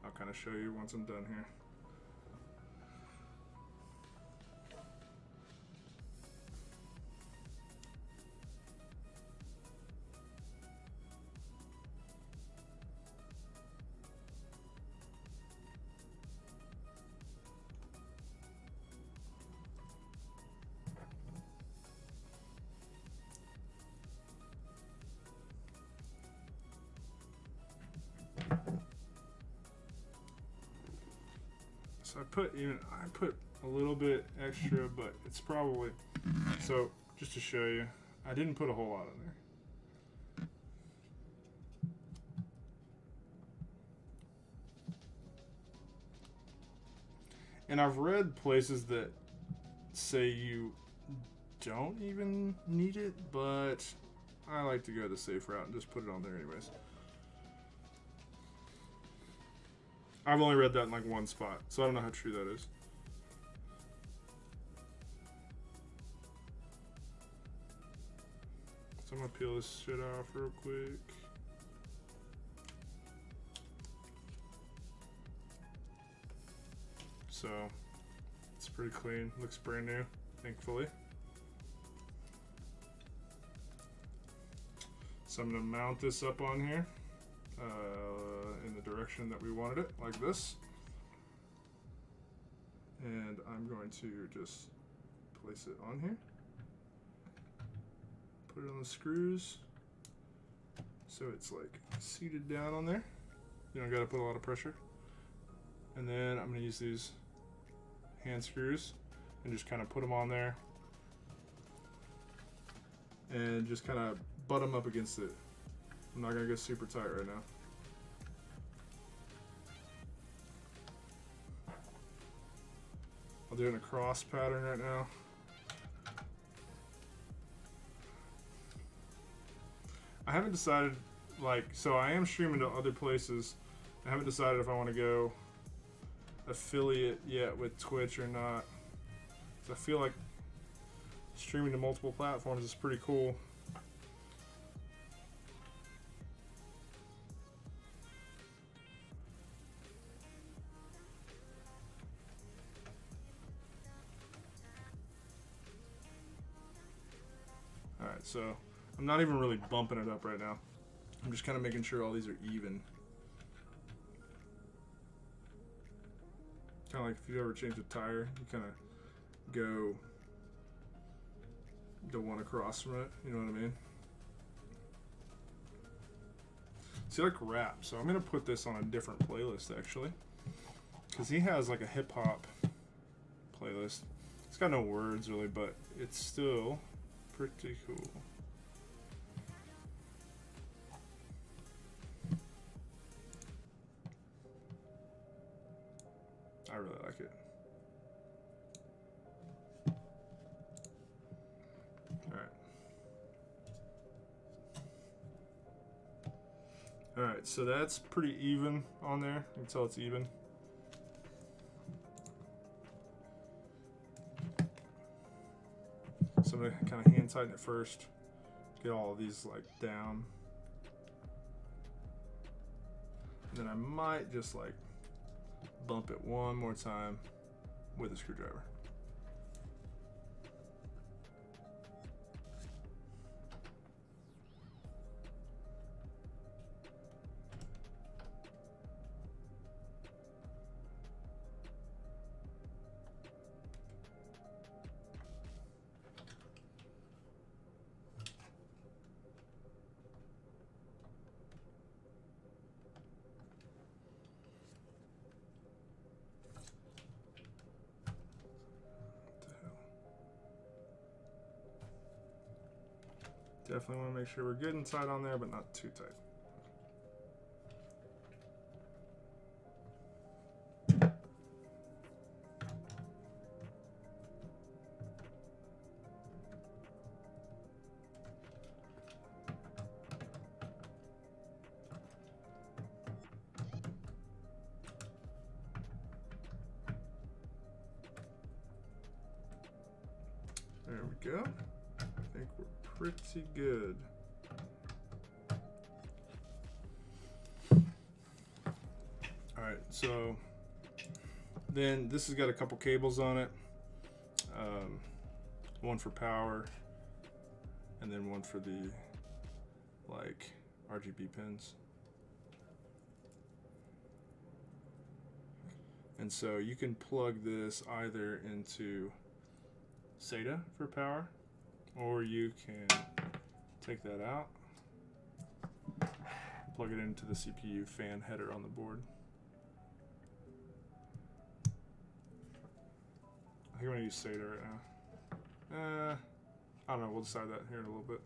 I'll kind of show you once I'm done here. So I put a little bit extra, but it's probably, so just to show you, I didn't put a whole lot in there. And I've read places that say you don't even need it, but I like to go the safe route and just put it on there anyways. I've only read that in like one spot, so I don't know how true that is. So I'm gonna peel this shit off real quick. So it's pretty clean, looks brand new, thankfully. So I'm gonna mount this up on here. In the direction that we wanted it, like this. And I'm going to just place it on here. Put it on the screws. So it's like seated down on there. You don't gotta put a lot of pressure. And then I'm gonna use these hand screws and just kind of put them on there. and just kind of butt them up against it. I'm not going to go super tight right now. I'm doing a cross pattern right now. I haven't decided, like, so I am streaming to other places. I haven't decided if I want to go affiliate yet with Twitch or not. So I feel like streaming to multiple platforms is pretty cool. Alright, so I'm not even really bumping it up right now. I'm just kind of making sure all these are even. Kind of like if you ever change a tire, you kind of go the one across from it, you know what I mean? See, I like rap, so I'm going to put this on a different playlist actually. Because he has like a hip hop playlist. It's got no words really, but it's still pretty cool. I really like it. Alright, so that's pretty even on there. You can tell it's even. So I'm going to kind of hand tighten it first. Get all of these like down. And then I might just like bump it one more time with a screwdriver. Definitely want to make sure we're good and tight on there, but not too tight. There we go. I think we're pretty good. Alright, so then this has got a couple cables on it. One for power and then one for the like RGB pins. And so you can plug this either into SATA for power, or you can take that out, plug it into the CPU fan header on the board. I think I'm gonna use SATA right now. I don't know, we'll decide that here in a little bit.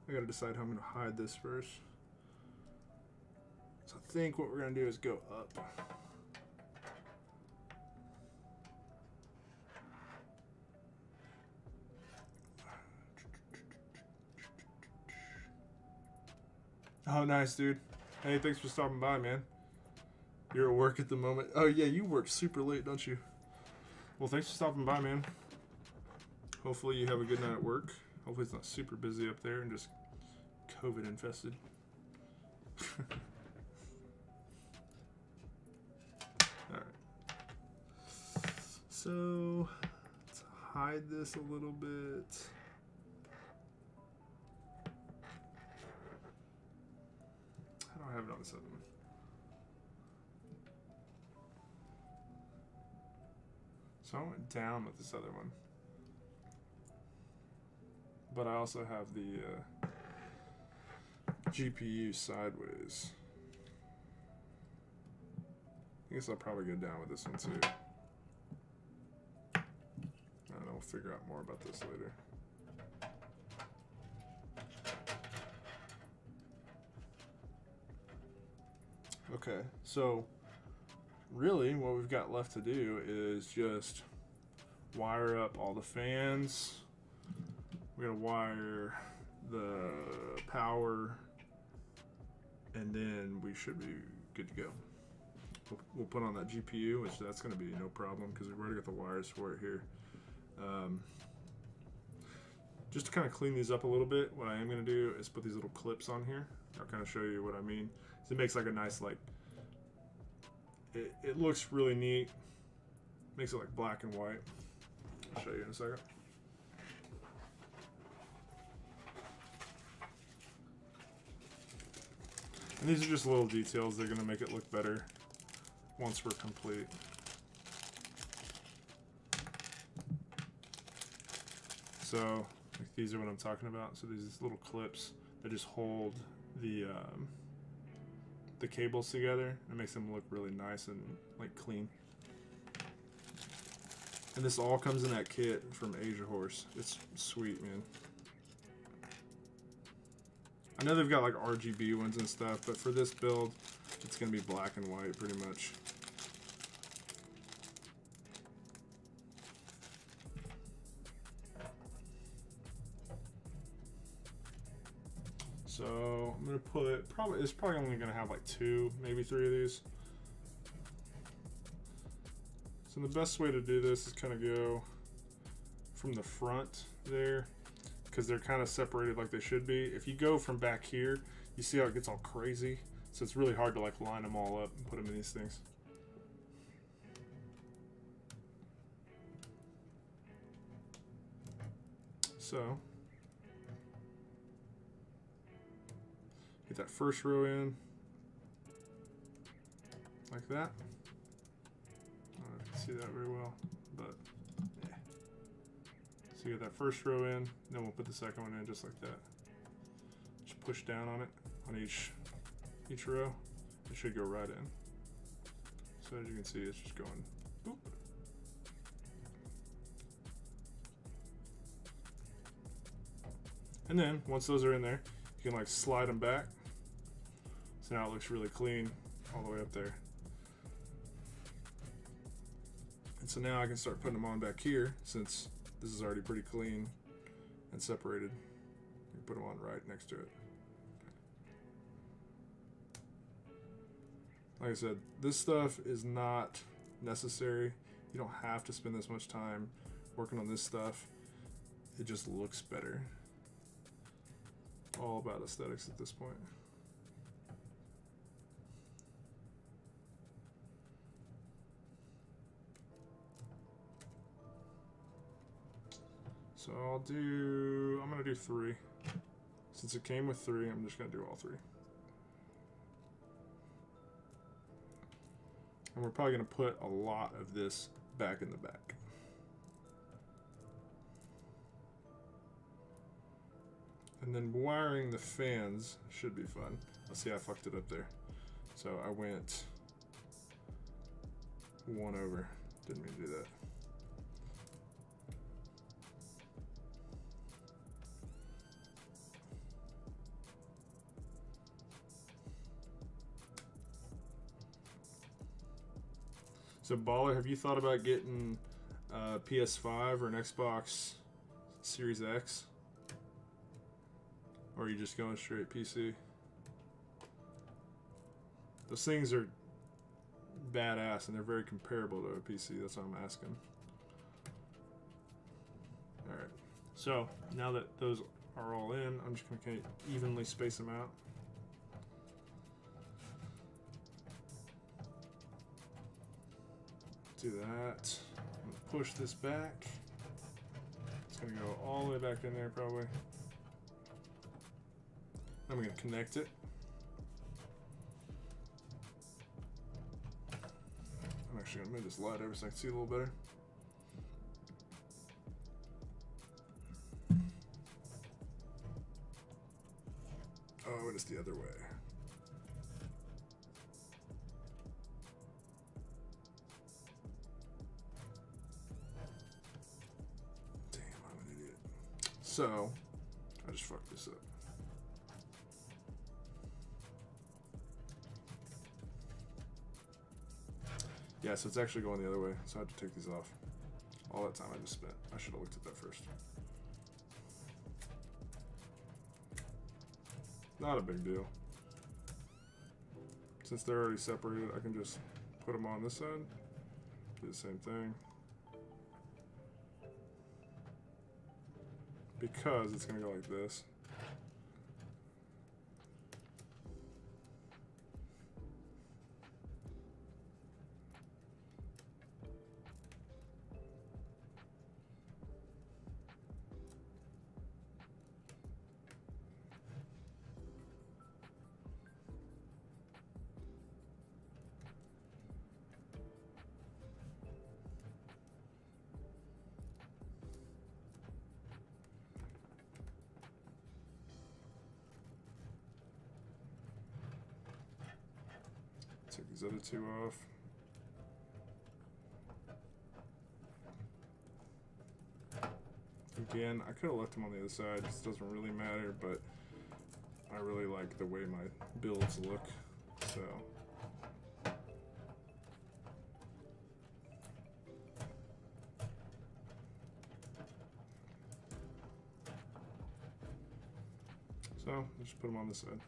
I gotta decide how I'm gonna hide this first. So I think what we're gonna do is go up. Oh, nice, dude. Hey, thanks for stopping by, man. You're at work at the moment. Oh, yeah, you work super late, don't you? Well, thanks for stopping by, man. Hopefully you have a good night at work. Hopefully it's not super busy up there and just COVID infested. Alright. So, let's hide this a little bit. I don't have it on this other one. So I went down with this other one. But I also have the GPU sideways. I guess I'll probably go down with this one too. I don't know, we'll figure out more about this later. Okay, so really what we've got left to do is just wire up all the fans. We're gonna wire the power, and then we should be good to go. We'll put on that GPU, which that's gonna be no problem because we've already got the wires for it here. Just to kind of clean these up a little bit, what I am gonna do is put these little clips on here. I'll kind of show you what I mean. So it makes like a nice, like, it looks really neat. Makes it like black and white. I'll show you in a second. And these are just little details. They're gonna make it look better once we're complete. So like these are what I'm talking about. So these little clips that just hold the cables together. It makes them look really nice and like clean. And this all comes in that kit from Asia Horse. It's sweet, man. I know they've got like RGB ones and stuff, but for this build, it's gonna be black and white pretty much. So I'm gonna put it's probably only gonna have like 2, maybe 3 of these. So the best way to do this is kind of go from the front there, because they're kind of separated like they should be. If you go from back here, you see how it gets all crazy. So it's really hard to like line them all up and put them in these things. So get that first row in like that. I don't know if you can see that very well, but yeah. So you get that first row in, then we'll put the second one in just like that. Just push down on it on each row. It should go right in. So as you can see, it's just going boop. And then once those are in there, you can like slide them back. So now it looks really clean all the way up there. And so now I can start putting them on back here, since this is already pretty clean and separated. You can put them on right next to it. Like I said, this stuff is not necessary. You don't have to spend this much time working on this stuff. It just looks better. All about aesthetics at this point. So I'm gonna do 3. Since it came with 3, I'm just gonna do all 3. And we're probably gonna put a lot of this back in the back. And then wiring the fans should be fun. Let's see, I fucked it up there. So I went 1 over. Didn't mean to do that. So Baller, have you thought about getting PS5 or an Xbox Series X? Or are you just going straight PC? Those things are badass and they're very comparable to a PC. That's what I'm asking. Alright. So now that those are all in, I'm just going to kind of evenly space them out. Do that. I'm going to push this back. It's going to go all the way back in there probably. I'm going to connect it. I'm actually going to move this light over so I can see a little better. Oh, it is the other way. So, I just fucked this up. Yeah, so it's actually going the other way, so I have to take these off. All that time I just spent. I should have looked at that first. Not a big deal. Since they're already separated, I can just put them on this side. Do the same thing. Because it's going to go like this. Take these other two off. Again, I could have left them on the other side. This doesn't really matter, but I really like the way my builds look. So. So, just put them on this side.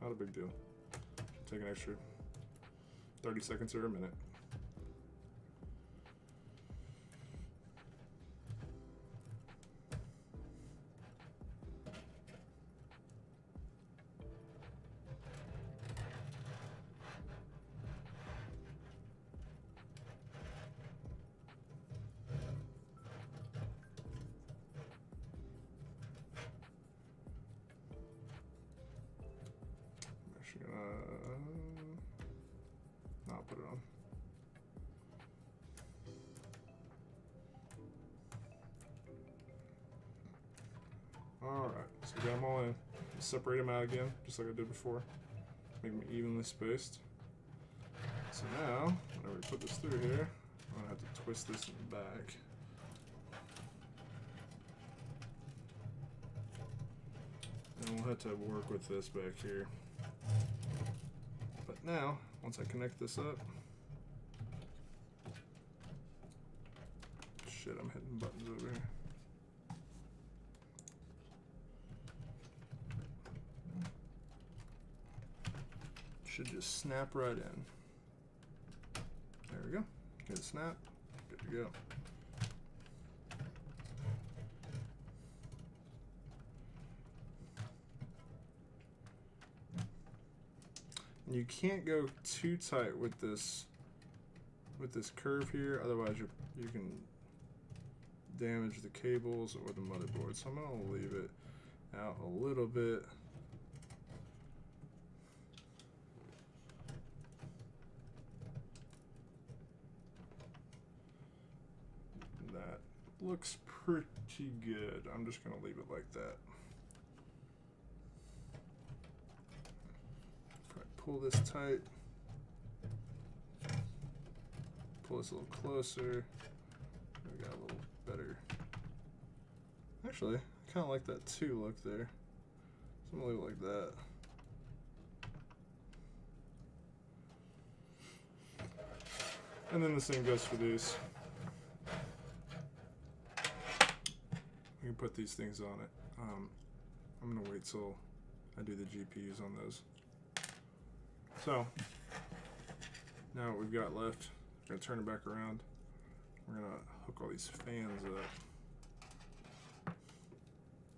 Not a big deal. Take an extra 30 seconds or a minute. I'm actually gonna not put it on. Alright, so we got them all in. Separate them out again, just like I did before. Make them evenly spaced. So now, whenever we put this through here, I'm gonna have to twist this in the back. And we'll have to work with this back here. But now, once I connect this up, shit, I'm hitting buttons over here. Should just snap right in. There we go. Good snap. Good to go. And you can't go too tight with this curve here, otherwise you can damage the cables or the motherboard. So I'm gonna leave it out a little bit. That looks pretty good. I'm just gonna leave it like that. If I pull this tight, pull this a little closer, we got a little better. Actually, I kind of like that too look there. So I'm gonna leave it like that. And then the same goes for these. We can put these things on it. I'm gonna wait till I do the GPUs on those. So now what we've got left, we're gonna turn it back around. We're gonna hook all these fans up.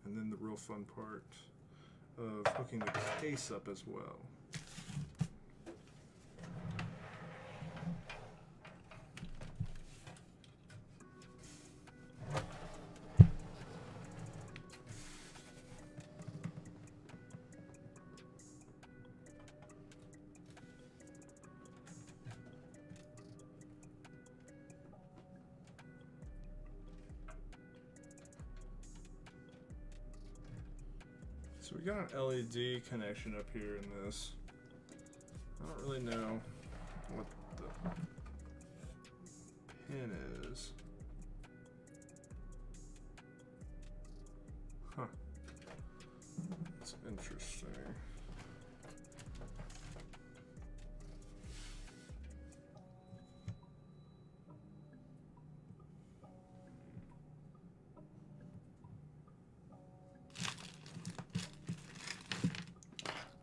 And then the real fun part of hooking the case up as well. So we got an LED connection up here in this. I don't really know what the pin is. Huh. That's interesting.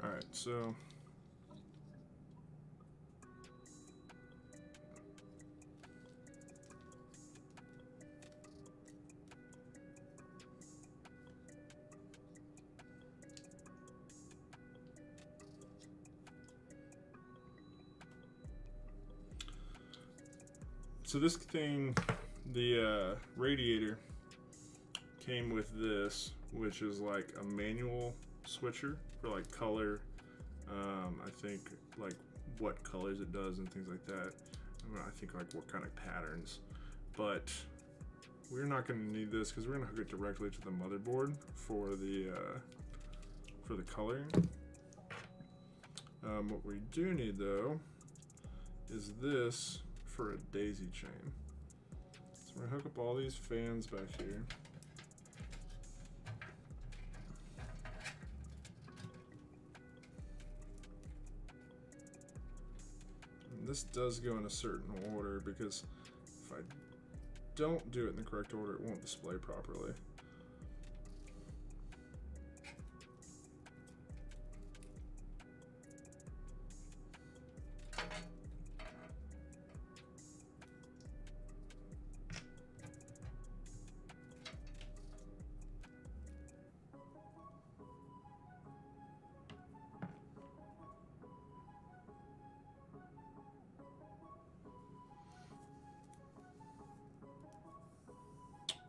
All right, so this thing, the radiator came with this, which is like a manual switcher for like color. I think like what colors it does and things like that. I think like what kind of patterns. But we're not going to need this because we're going to hook it directly to the motherboard for the coloring. What we do need though is this for a daisy chain. So we're gonna hook up all these fans back here. And this does go in a certain order because if I don't do it in the correct order, it won't display properly.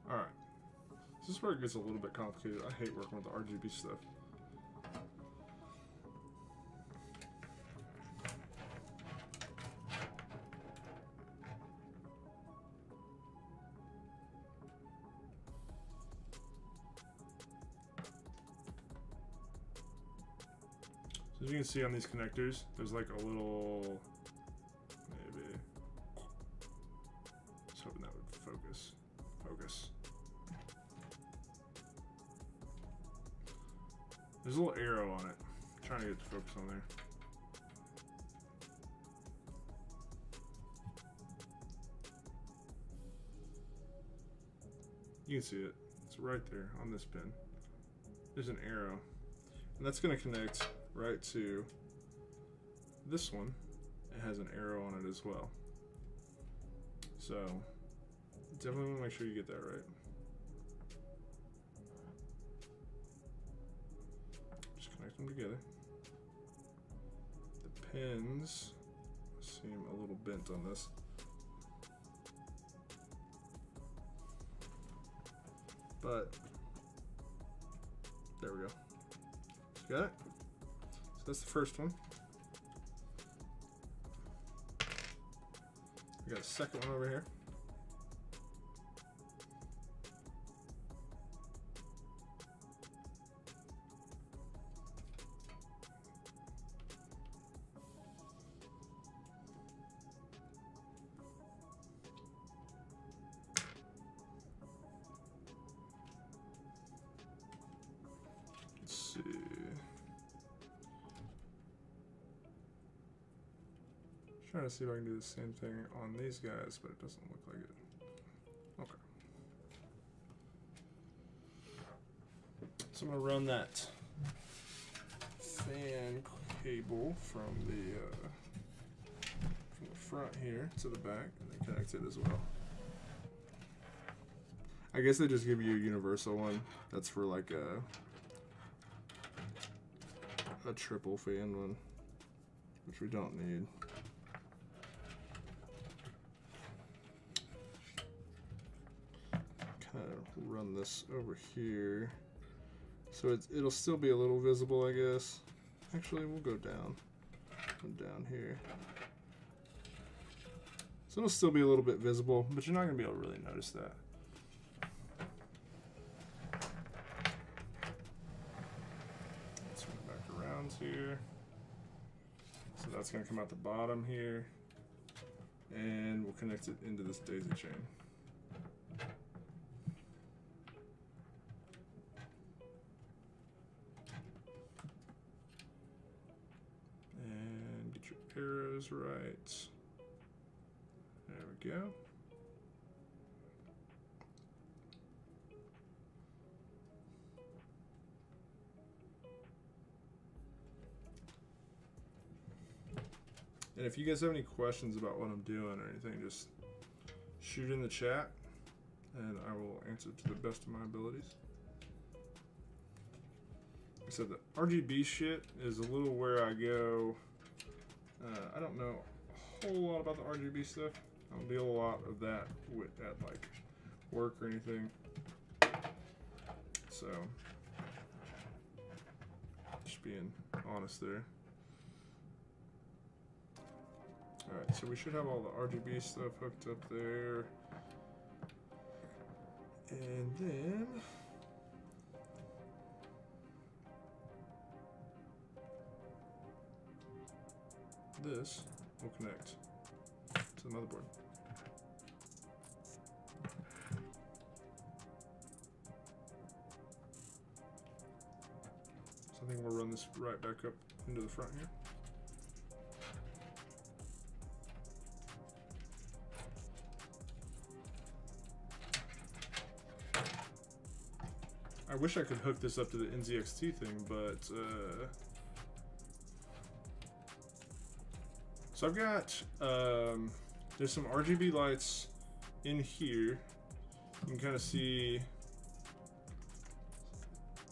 Alright, this is where it gets a little bit complicated. I hate working with the RGB stuff. So as you can see on these connectors, there's like a little, maybe, just hoping that would focus. There's a little arrow on it. I'm trying to get the focus on there. You can see it. It's right there on this pin. There's an arrow. And that's going to connect right to this one. It has an arrow on it as well. So definitely want to make sure you get that right. Just connect them together. The pins seem a little bent on this. But there we go. Got it? So that's the first one. We got a second one over here. Let's see. Trying to see if I can do the same thing on these guys, but it doesn't look like it. Okay. So I'm gonna run that fan cable from the front here to the back, and then connect it as well. I guess they just give you a universal one. That's for like a triple fan one, which we don't need. Kind of run this over here, so it'll still be a little visible, I guess. Actually, we'll go down here, so it'll still be a little bit visible, but you're not gonna be able to really notice that. Swing it back around here, so that's gonna come out the bottom here, and we'll connect it into this daisy chain. those right. There we go. And if you guys have any questions about what I'm doing or anything, just shoot in the chat and I will answer to the best of my abilities. Like I said, the RGB shit is a little where I go. I don't know a whole lot about the RGB stuff. I don't deal a lot of that at like work or anything. So, just being honest there. Alright, so we should have all the RGB stuff hooked up there. And then this will connect to the motherboard. So I think we'll run this right back up into the front here. I wish I could hook this up to the NZXT thing, but so I've got there's some RGB lights in here. You can kind of see.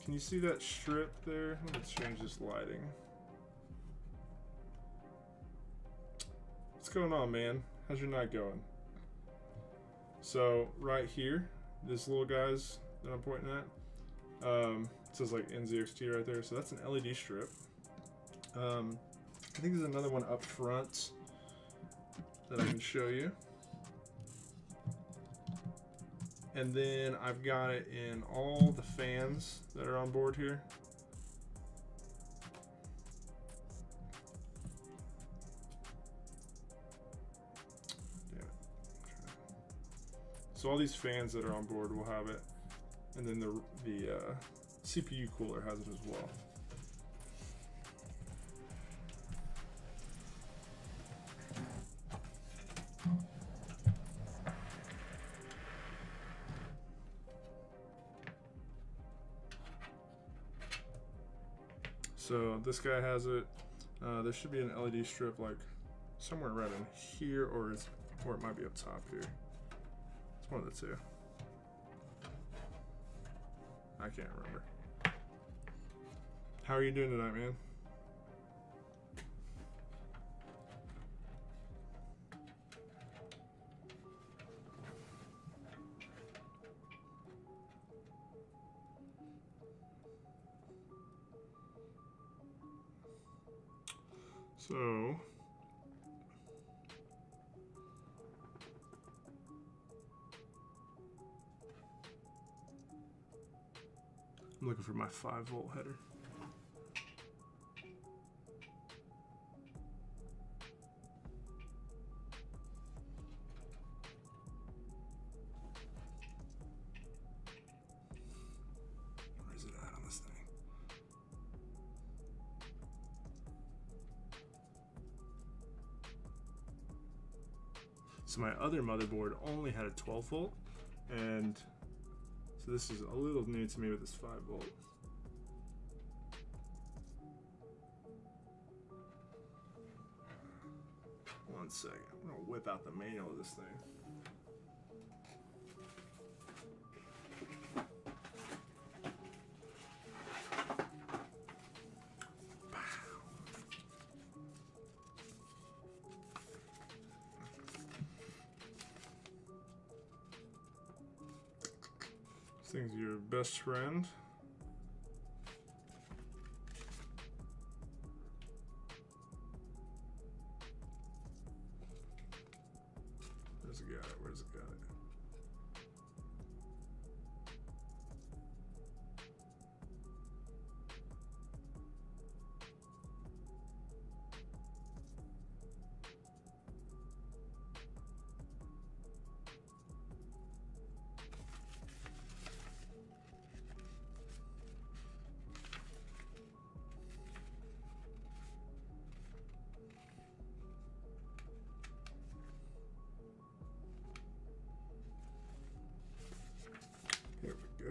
Can you see that strip there? Let's change this lighting. What's going on, man? How's your night going? So right here, this little guy's that I'm pointing at. It says like NZXT right there, so that's an LED strip. I think there's another one up front that I can show you. And then I've got it in all the fans that are on board here. Damn it. So all these fans that are on board will have it. And then the CPU cooler has it as well. So this guy has it. There should be an LED strip like somewhere right in here, or it might be up top here. It's one of the two. I can't remember. How are you doing tonight, man? So I'm looking for my 5-volt header. Where is it at on this thing? So my other motherboard only had a 12 volt, and so this is a little new to me with this 5-volt. One second, I'm gonna whip out the manual of this thing. This thing's your best friend. Where's it got it? Where's it got it?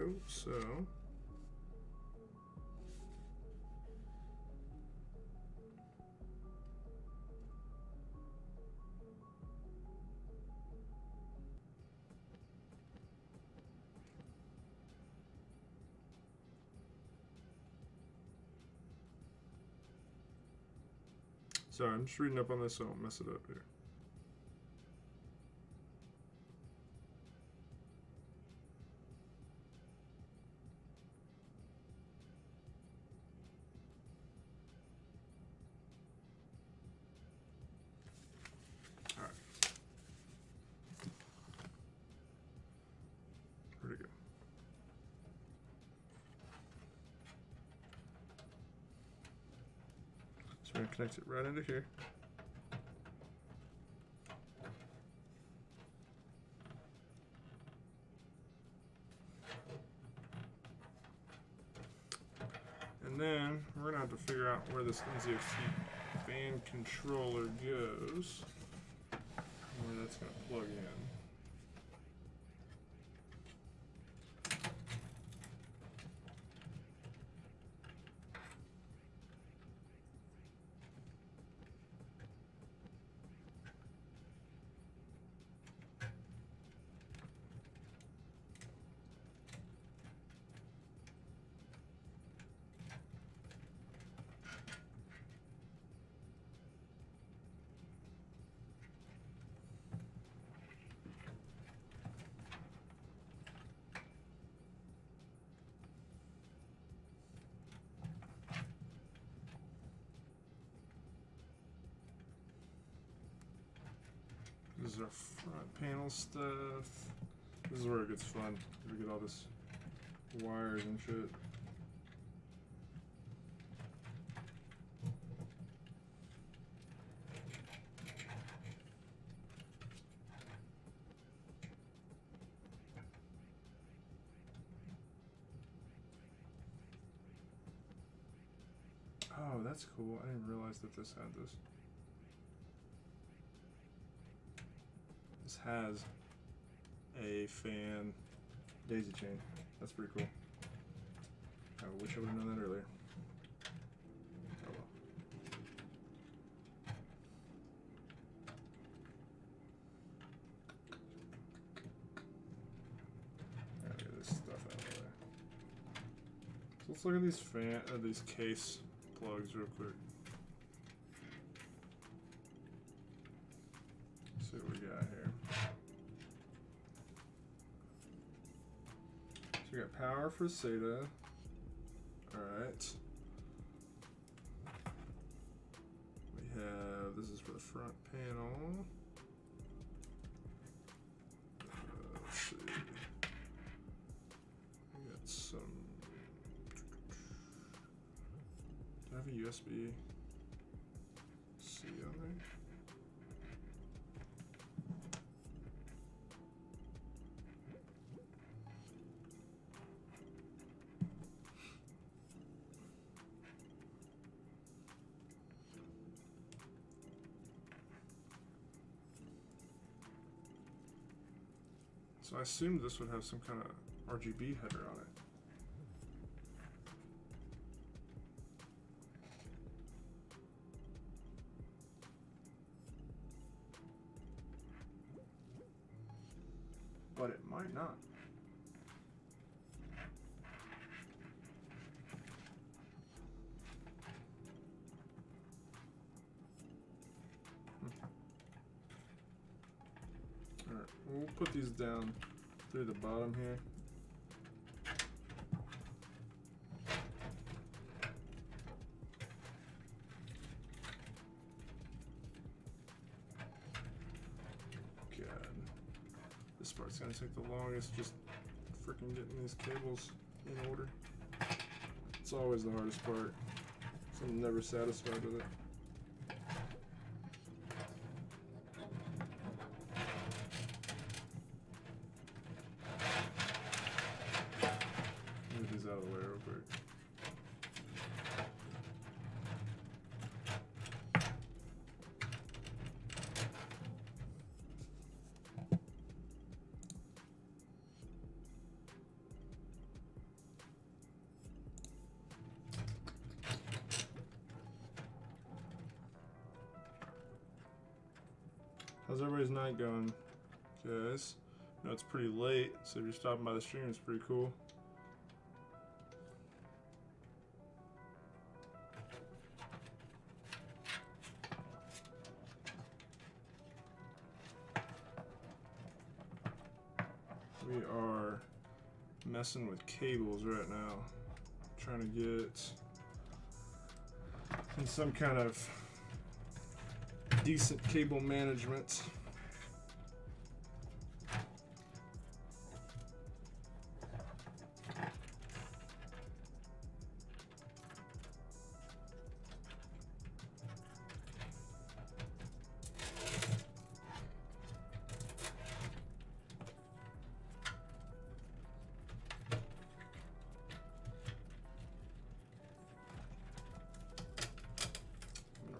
go. So sorry, I'm just reading up on this so I don't mess it up here. Alright. Where'd it go? So we're gonna connect it right into here. And then we're gonna have to figure out where this NZXT fan controller goes, where that's gonna plug in. This is our front panel stuff. This is where it gets fun. We get all this wires and shit. Oh, that's cool. I didn't realize that this had this. This has a fan daisy chain. That's pretty cool. I wish I would have known that earlier. Oh well. Gotta get this stuff out of the way. So let's look at these case plugs real quick. See what we got here. So we got power for SATA. Alright. We have, this is for the front panel. Let's see. We got some. Do I have a USB-C on there? So I assumed this would have some kind of RGB header on it. But it might not. Alright, we'll put these down through the bottom here. God. This part's gonna take the longest, just freaking getting these cables in order. It's always the hardest part. So I'm never satisfied with it. Move these out of the way real quick. How's everybody's night going, guys? I know it's pretty late, so if you're stopping by the stream, it's pretty cool. We are messing with cables right now, trying to get in some kind of decent cable management.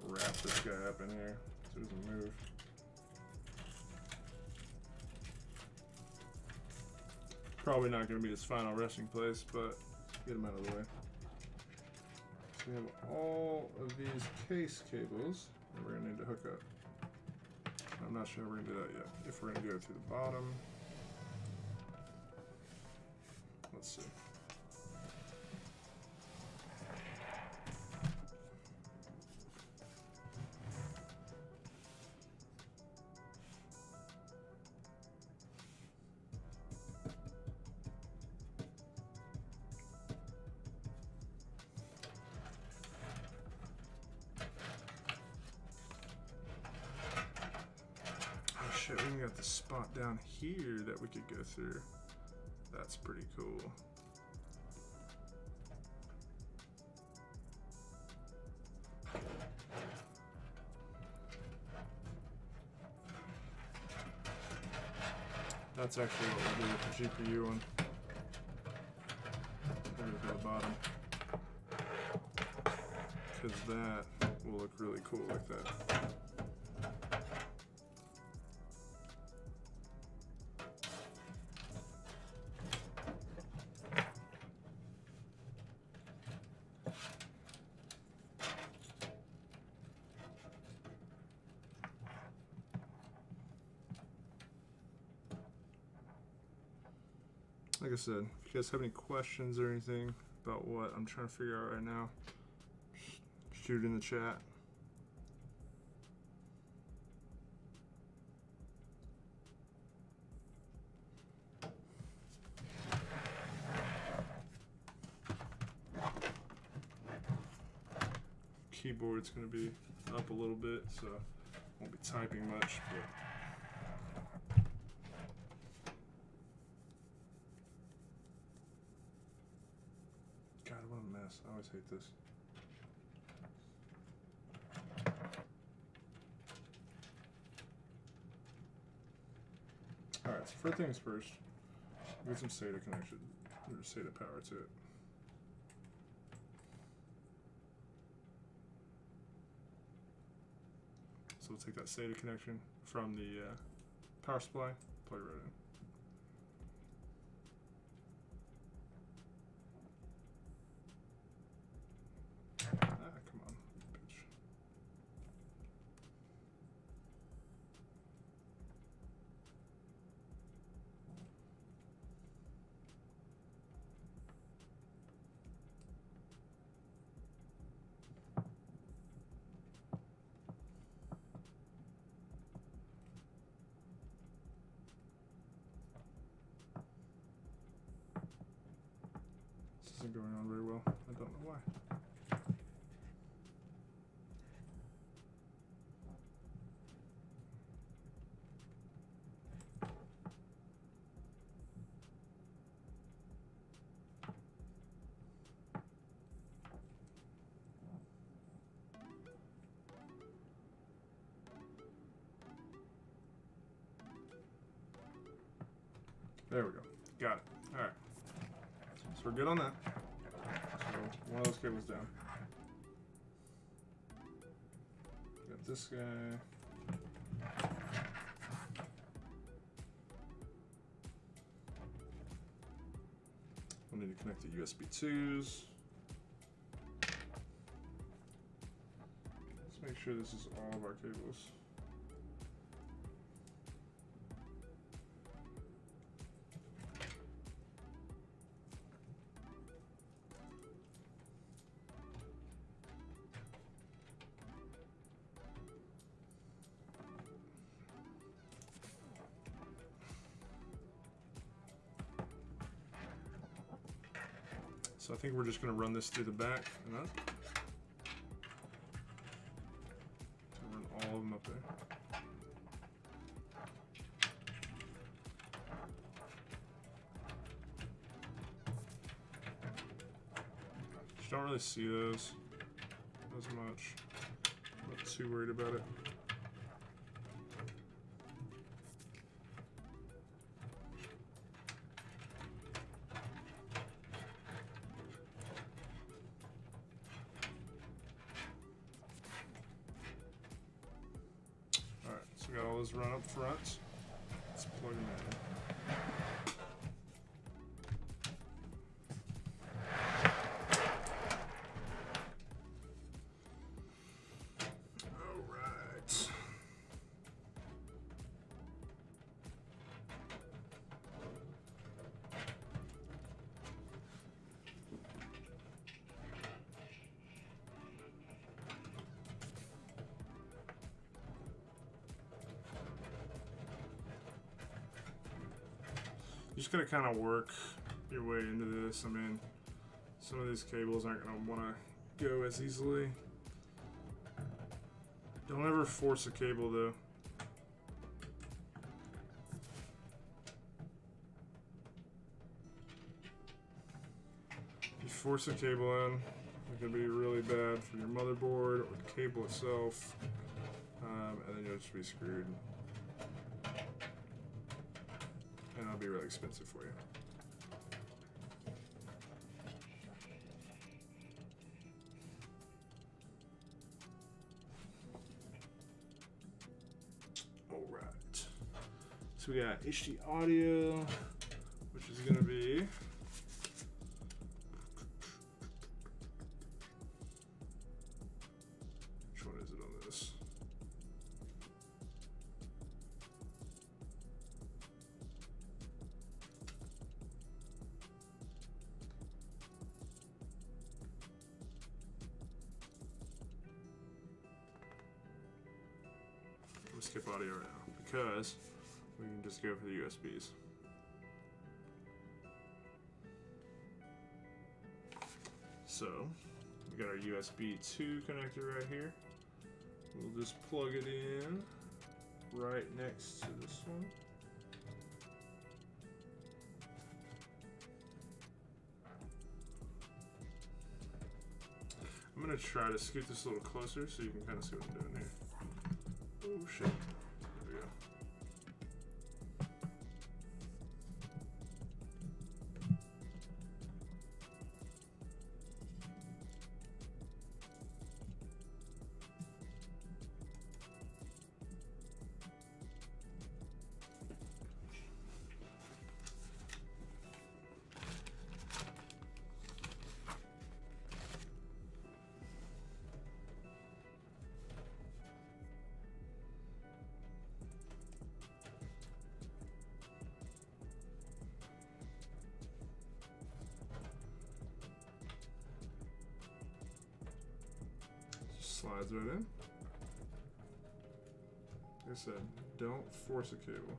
Wrap this guy up in here so he doesn't move. Probably not going to be his final resting place, but get him out of the way. So we have all of these case cables that we're going to need to hook up. I'm not sure we're going to do that yet. If we're going to go through the bottom. Let's see. Shit, we even got the spot down here that we could go through. That's pretty cool. That's actually what we'll do with the GPU one. Put it at the bottom. Because that will look really cool like that. Like I said, if you guys have any questions or anything about what I'm trying to figure out right now, shoot it in the chat. Keyboard's going to be up a little bit, so won't be typing much, but God, what a mess. I always hate this. Alright, so first things first, get some SATA connection, or SATA power to it. So we'll take that SATA connection from the power supply, plug it right in. Come on, bitch. This isn't going on very well. I don't know why. There we go. Got it. Alright. So we're good on that. So one of those cables down. Got this guy. We'll need to connect the USB 2s. Let's make sure this is all of our cables. So I think we're just going to run this through the back and up. So run all of them up there. Just don't really see those as much. Not too worried about it. Alright, so we got all those run up front. Let's plug them in. You just gotta kind of work your way into this. I mean, some of these cables aren't gonna want to go as easily. Don't ever force a cable though. If you force a cable in, it can be really bad for your motherboard or the cable itself, and then you'll just be screwed. And it'll be really expensive for you. Alright. So we got HD audio, which is going to be which one is it on this? Skip audio right now because we can just go for the USBs. So we got our USB 2 connector right here. We'll just plug it in right next to this one. I'm gonna try to scoot this a little closer so you can kind of see what I'm doing here. Oh shit. There we go. Slides right in. Like I said, don't force a cable.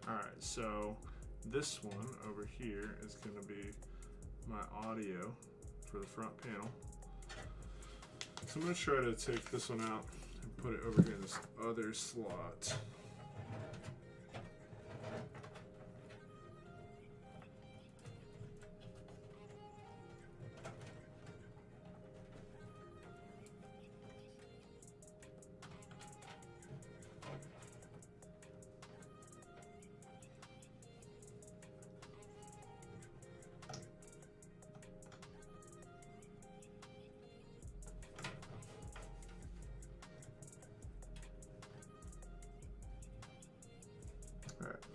Alright, so this one over here is going to be my audio for the front panel. So I'm going to try to take this one out and put it over here in this other slot.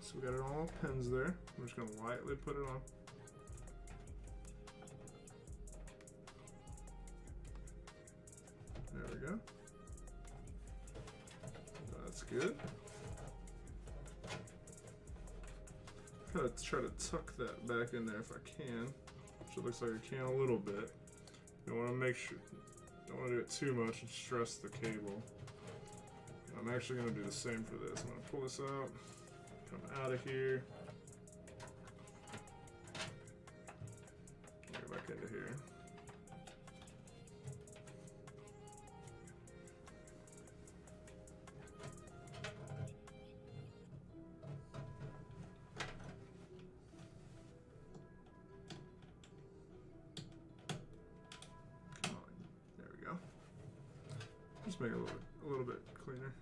So we got it all pins there. I'm just gonna lightly put it on. There we go. That's good. Gotta try to tuck that back in there if I can. Which it looks like I can a little bit. You want to make sure, don't want to do it too much and stress the cable. I'm actually going to do the same for this. I'm going to pull this out, come out of here, get back into here. There we go. Just make it a little bit cleaner.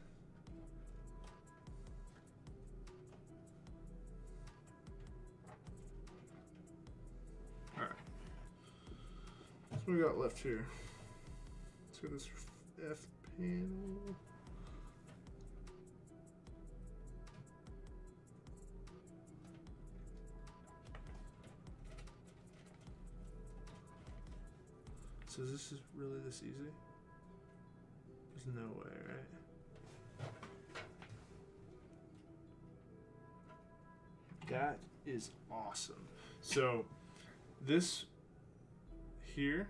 Alright. So what we got left here? Let's get this F panel. So this is really this easy? There's no way, right? That is awesome. So this here,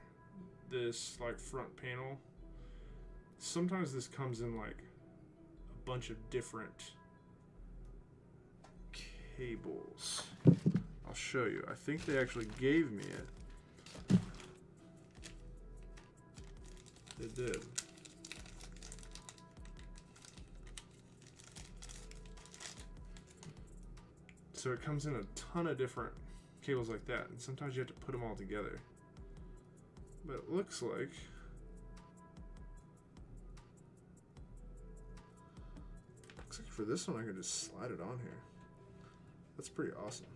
this like front panel, sometimes this comes in like a bunch of different cables. I'll show you. I think they actually gave me it. They did. So it comes in a ton of different cables like that, and sometimes you have to put them all together. But it looks like for this one I can just slide it on here. That's pretty awesome.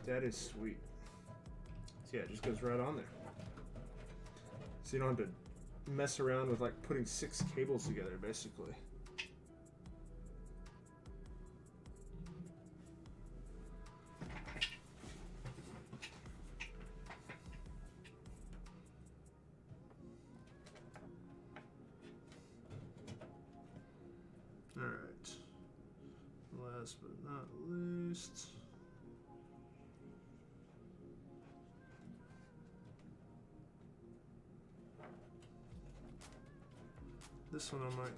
That is sweet. So yeah, it just goes right on there. So you don't have to mess around with like putting 6 cables together, basically. All right. Last but not least. This one I might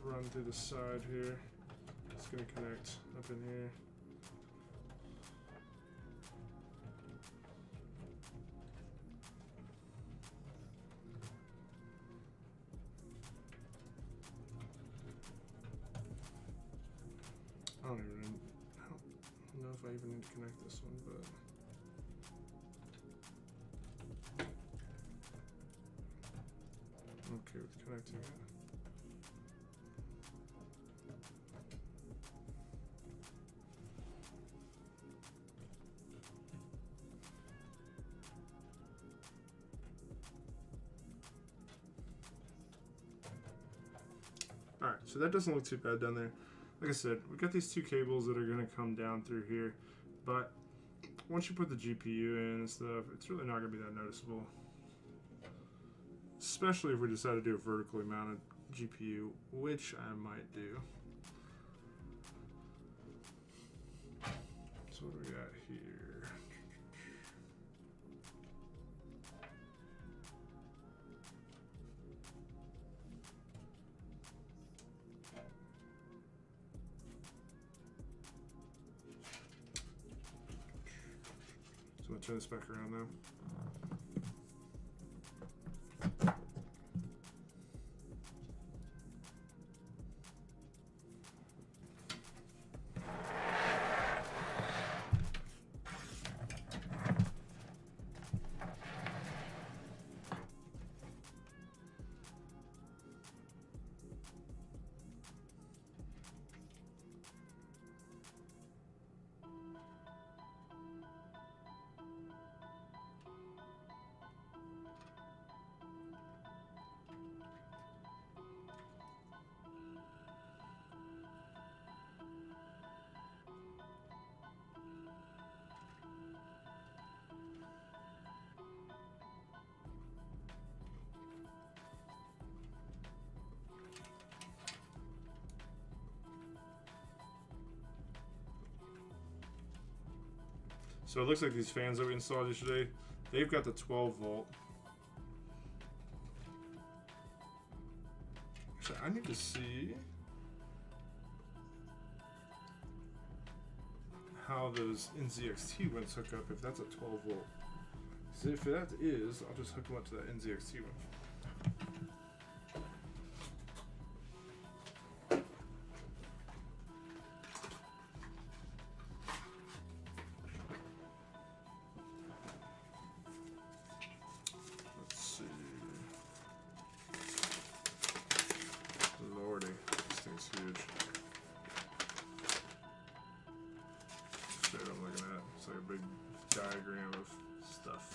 run through the side here. It's gonna connect up in here. I don't know if I even need to connect this one, but I'm okay with connecting it. Alright, so that doesn't look too bad down there. Like I said, we got these 2 cables that are going to come down through here, but once you put the GPU in and stuff, it's really not going to be that noticeable. Especially if we decide to do a vertically mounted GPU, which I might do. So what do we got here? So I'm gonna turn this back around now. So it looks like these fans that we installed yesterday, they've got the 12 volt. Actually, I need to see how those NZXT ones hook up if that's a 12 volt. So if that is, I'll just hook them up to that NZXT one. Let's see. Lordy, this thing's huge. Shit, I'm looking at. It's like a big diagram of stuff.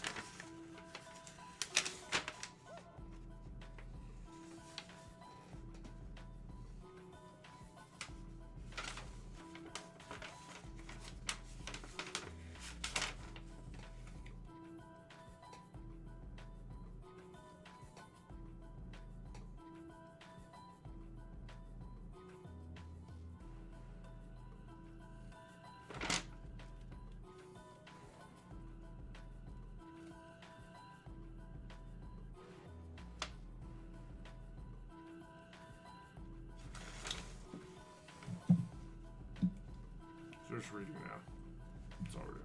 Just reading now. It's all ready.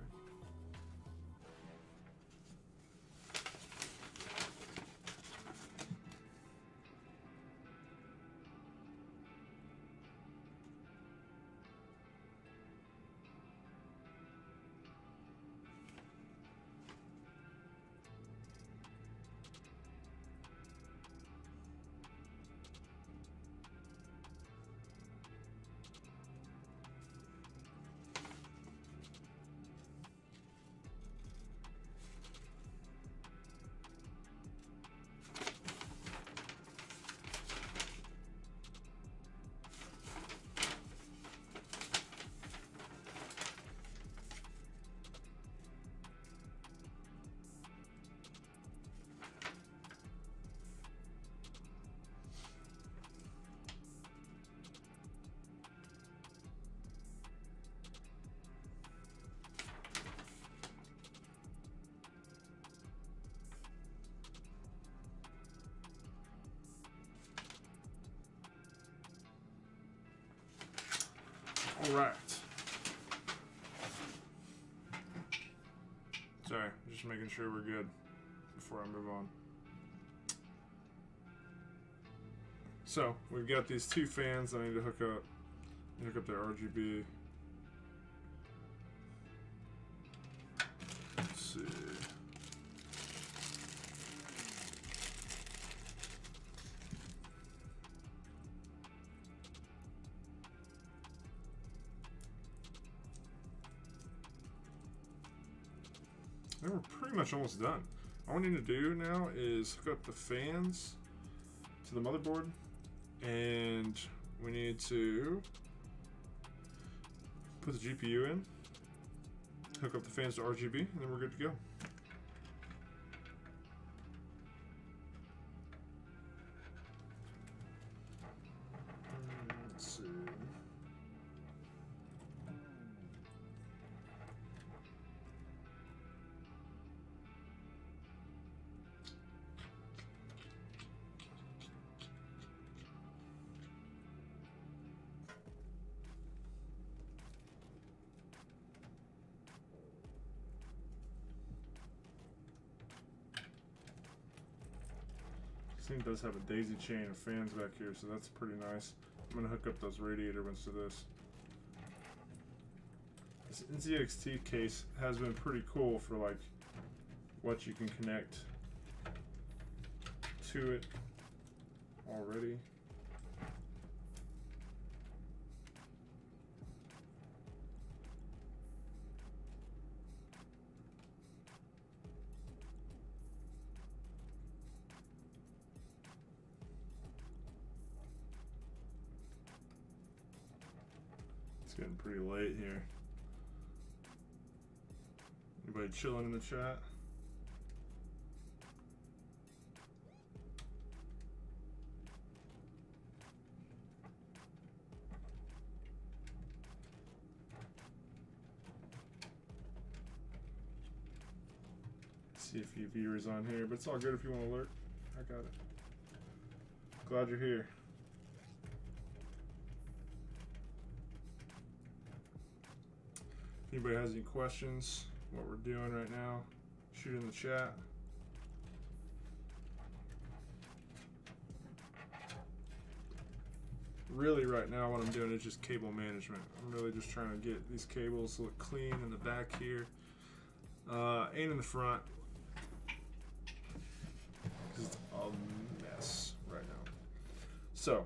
All right. Sorry, just making sure we're good before I move on. So we've got these two fans that I need to hook up. Hook up their RGB. Let's see. And we're pretty much almost done. All we need to do now is hook up the fans to the motherboard, and we need to put the GPU in, hook up the fans to RGB, and then we're good to go. Let's see. This thing does have a daisy chain of fans back here, so that's pretty nice. I'm gonna hook up those radiator ones to this. This NZXT case has been pretty cool for like what you can connect to it already. It's getting pretty late here. Anybody chilling in the chat? see a few viewers on here, but it's all good if you want to lurk. I got it. Glad you're here. If anybody has any questions, what we're doing right now, shoot in the chat. Really right now what I'm doing is just cable management. I'm really just trying to get these cables to look clean in the back here and in the front, because it's a mess right now. So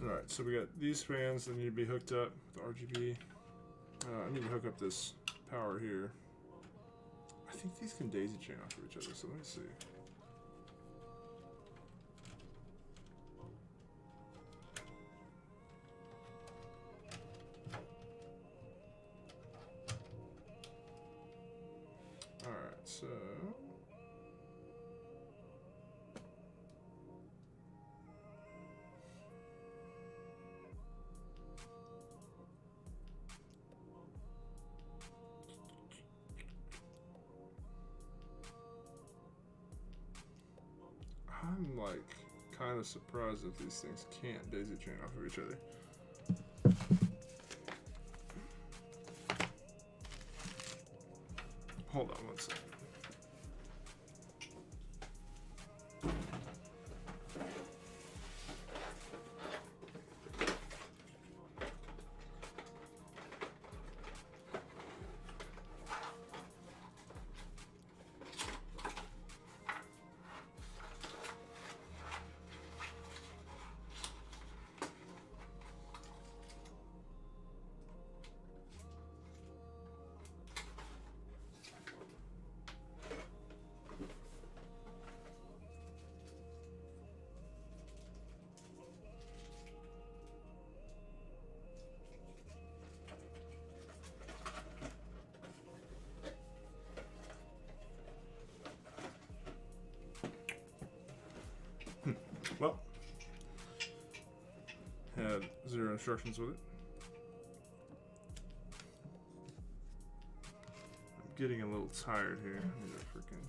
alright, so we got these fans that need to be hooked up with RGB. I need to hook up this power here. I think these can daisy chain off of each other, so let me see. Alright, so I'm like kind of surprised that these things can't daisy chain off of each other. Hold on one second. Well, had 0 instructions with it. I'm getting a little tired here. I need to freaking.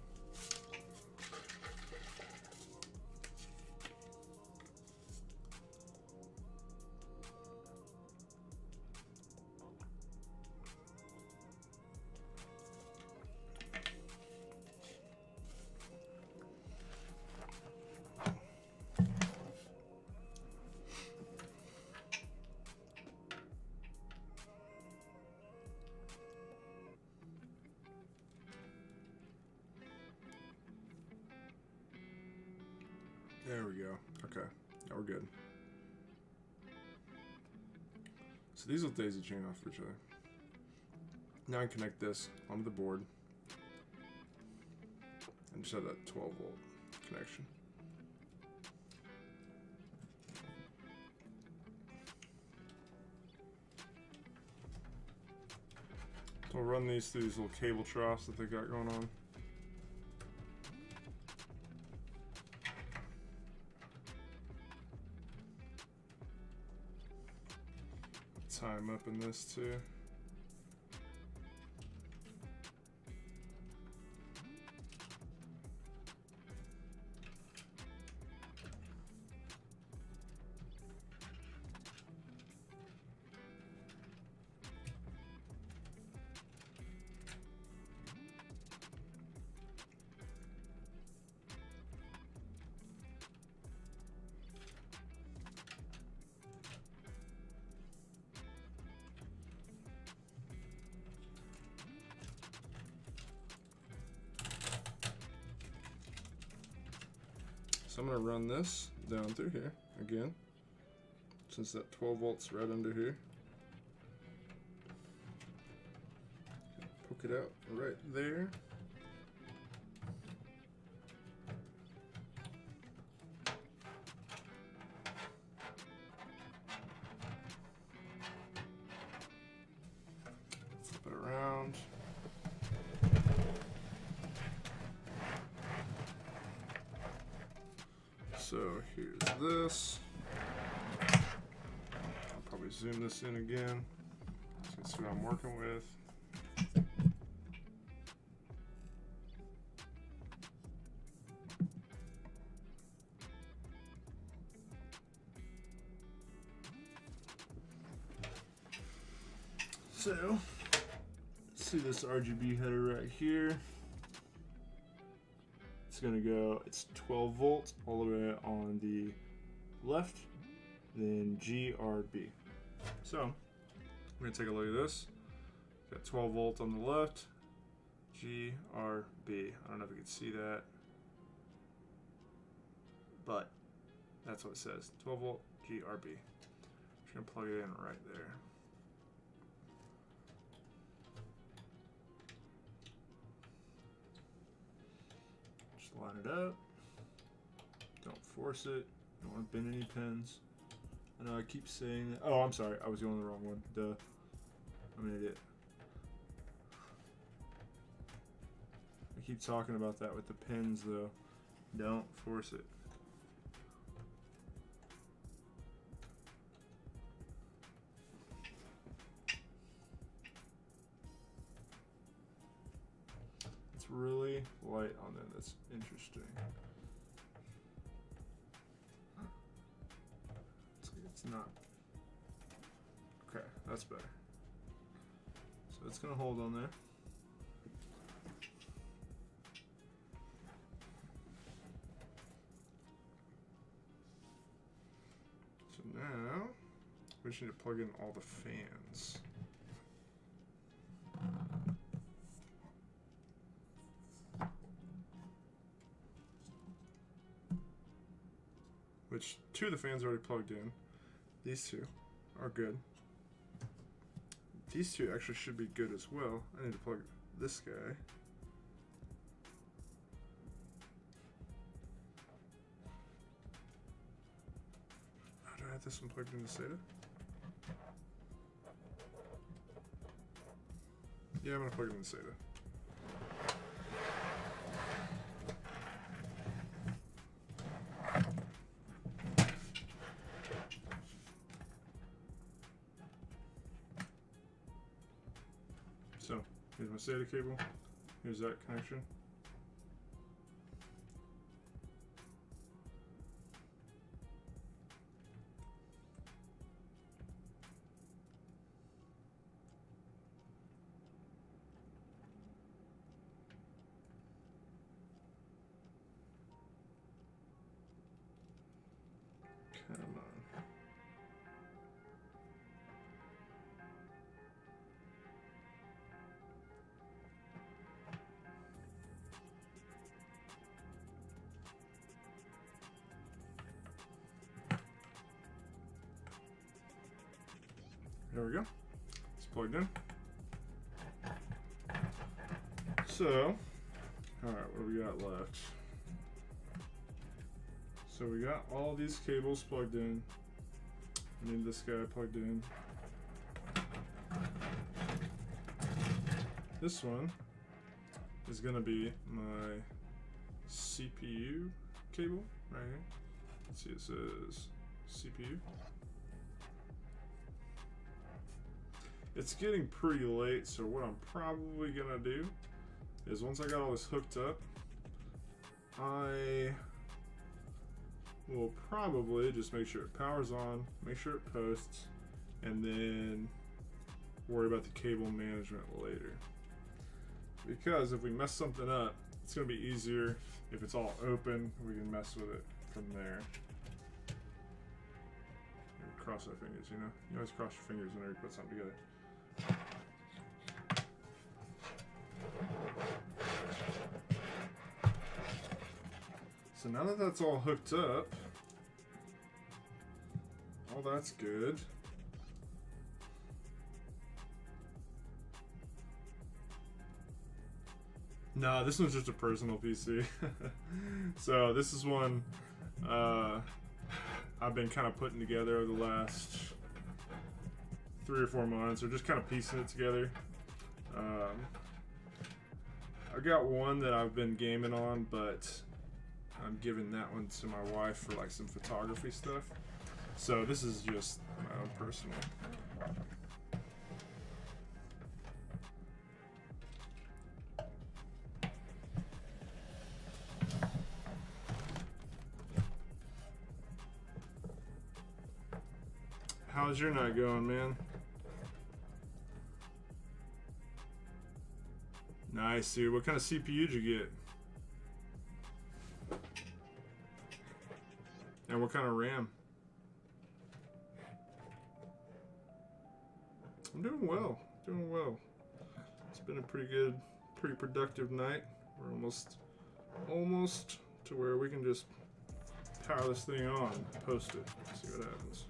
There we go. Okay, now we're good. So these will daisy chain off of each other. Now I can connect this onto the board and just have that 12-volt connection. So I'll run these through these little cable troughs that they got going on. Tie them up in this too. So I'm going to run this down through here again, since that 12 volts right under here. Poke it out right there. Flip it around. So here's this. I'll probably zoom this in again so you can see what I'm working with. So, see this RGB header right here. It's gonna go, it's 12 volts all the way on the left, then GRB. So, we're gonna take a look at this. Got 12 volts on the left, GRB. I don't know if you can see that, but that's what it says, 12 volt GRB. Just gonna plug it in right there. Line it up. Don't force it. Don't want to bend any pins. I know I keep saying that. Oh, I'm sorry. I was going the wrong one. Duh. I'm an idiot. I keep talking about that with the pins, though. Don't force it. Really light on there. That's interesting. It's not. Okay, that's better. So it's gonna hold on there. So now we just need to plug in all the fans. Which two of the fans are already plugged in. These two are good. These two actually should be good as well. I need to plug this guy. Oh, do I have this one plugged into SATA? Yeah, I'm gonna plug it into SATA. So, here's my SATA cable. Here's that connection. Come on. There we go. It's plugged in. So, alright, what do we got left? So we got all these cables plugged in. I need this guy plugged in. This one is gonna be my CPU cable right here. Let's see, it says CPU. It's getting pretty late, so what I'm probably gonna do is once I got all this hooked up, I will probably just make sure it powers on, make sure it posts, and then worry about the cable management later. Because if we mess something up, it's gonna be easier if it's all open, we can mess with it from there. Cross our fingers, you know? You always cross your fingers whenever you put something together. So now that that's all hooked up, all that's good. No, this one's just a personal PC. So this is one I've been kind of putting together over the last 3 or 4 months, or just kind of piecing it together. I got one that I've been gaming on, but I'm giving that one to my wife for like some photography stuff. So this is just my own personal. How's your night going, man? Nice, dude. What kind of CPU did you get? And what kind of RAM? I'm doing well. Doing well. It's been a pretty good, pretty productive night. We're almost to where we can just power this thing on and post it. See what happens.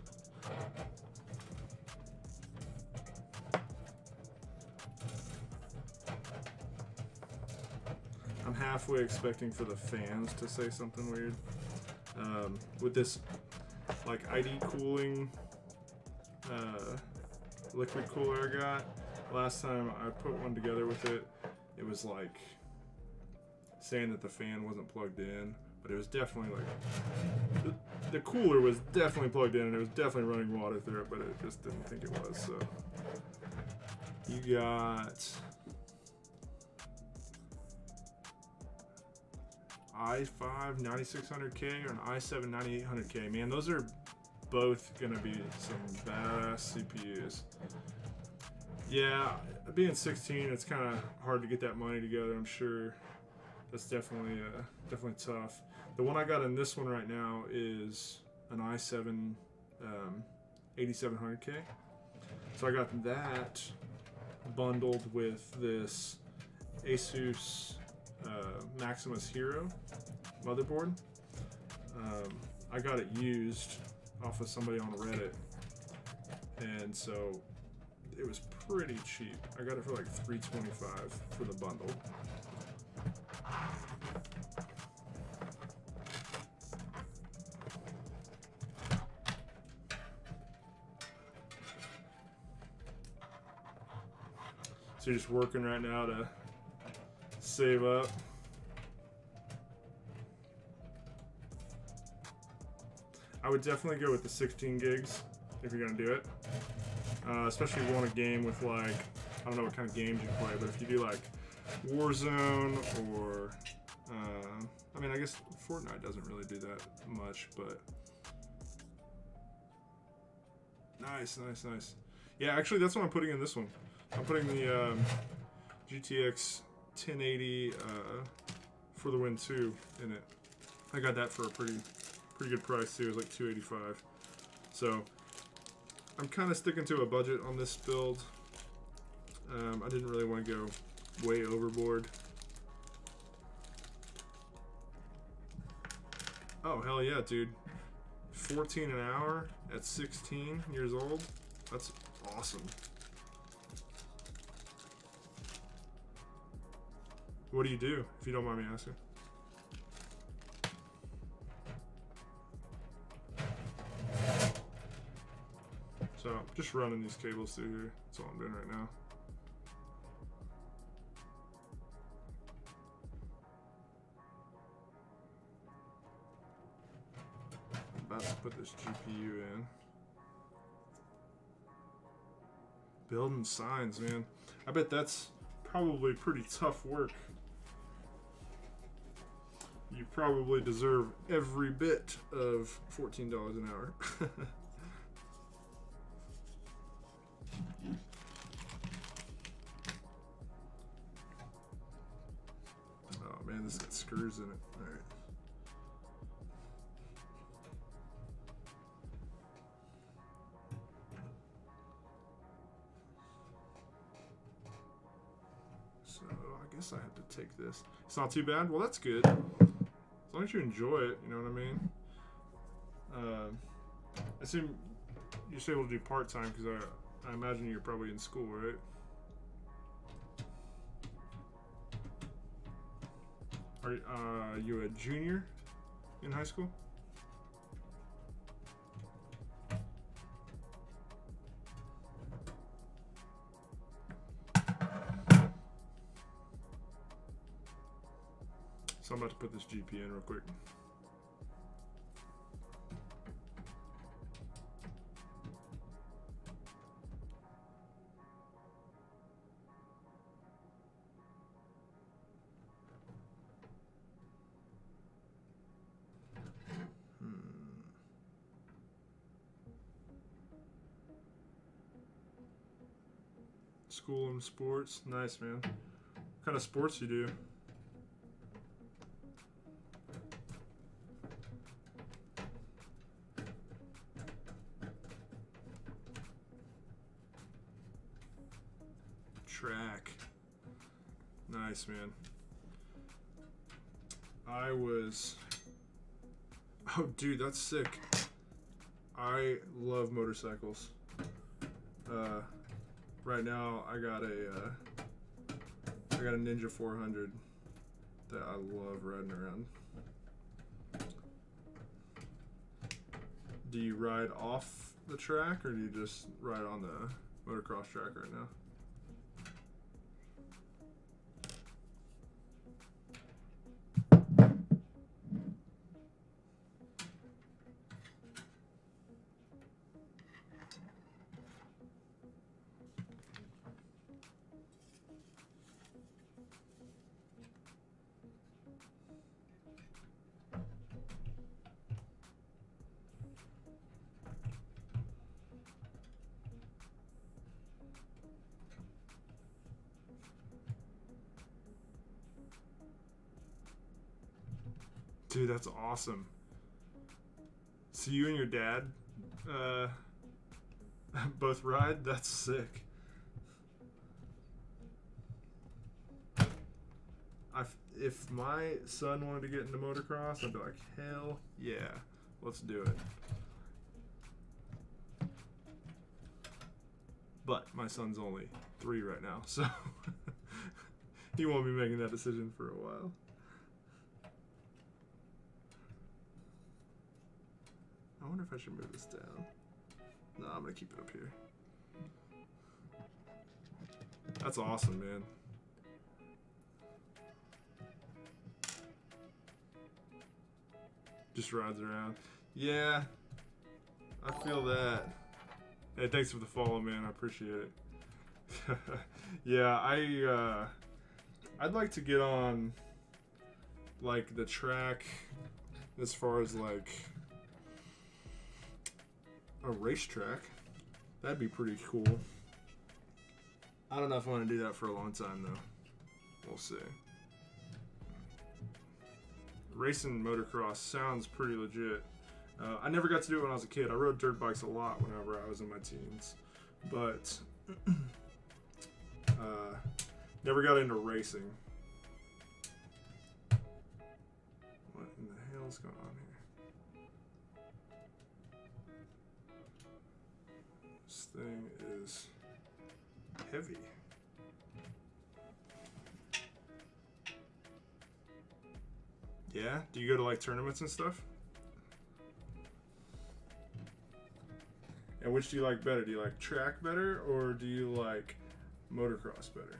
I'm halfway expecting for the fans to say something weird. With this, like, ID cooling liquid cooler I got, last time I put one together with it, it was like saying that the fan wasn't plugged in, but it was definitely like, the cooler was definitely plugged in and it was definitely running water through it, but it just didn't think it was, so. You got i5 9600K or an i7 9800K. Man, those are both gonna be some badass CPUs. Yeah, being 16, it's kind of hard to get that money together. I'm sure that's definitely tough. The one I got in this one right now is an i7 8700K. So I got that bundled with this Asus Maximus Hero motherboard. I got it used off of somebody on Reddit, and so it was pretty cheap. I got it for like $325 for the bundle. So you're just working right now to save up. I would definitely go with the 16 gigs if you're gonna do it. Especially if you want a game with like, I don't know what kind of games you play, but if you do like Warzone or, I mean, I guess Fortnite doesn't really do that much, but nice. Yeah, actually that's what I'm putting in this one. I'm putting the GTX 1080 for the Win 2 in it. I got that for a pretty good price too. It was like $285. So I'm kind of sticking to a budget on this build. I didn't really want to go way overboard. Oh hell yeah, dude! 14 an hour at 16 years old. That's awesome. What do you do, if you don't mind me asking? So, just running these cables through here. That's all I'm doing right now. I'm about to put this GPU in. Building signs, man. I bet that's probably pretty tough work. You probably deserve every bit of $14 an hour. Oh man, this got screws in it. All right. So I guess I have to take this. It's not too bad. Well, that's good. As long as you enjoy it, you know what I mean? I assume you're still able to do part-time because I imagine you're probably in school, right? Are you a junior in high school? So I'm about to put this GP in real quick. School and sports. Nice, man. What kind of sports you do? Track. Nice, man. Oh, dude, that's sick. I love motorcycles. Right now, I got a Ninja 400 that I love riding around. Do you ride off the track, or do you just ride on the motocross track right now? Dude, that's awesome. So you and your dad both ride? That's sick. If my son wanted to get into motocross, I'd be like, hell yeah, let's do it. But my son's only 3 right now, so he won't be making that decision for a while. I wonder if I should move this down. No, I'm gonna keep it up here. That's awesome, man. Just rides around. Yeah, I feel that. Hey, thanks for the follow, man. I appreciate it. Yeah, I'd like to get on like the track as far as like a racetrack. That'd be pretty cool. I don't know if I want to do that for a long time though. We'll see. Racing motocross sounds pretty legit. I never got to do it when I was a kid. I rode dirt bikes a lot whenever I was in my teens, but never got into racing. What in the hell is going on here? This thing is heavy. Yeah? Do you go to like tournaments and stuff? And which do you like better? Do you like track better, or do you like motocross better?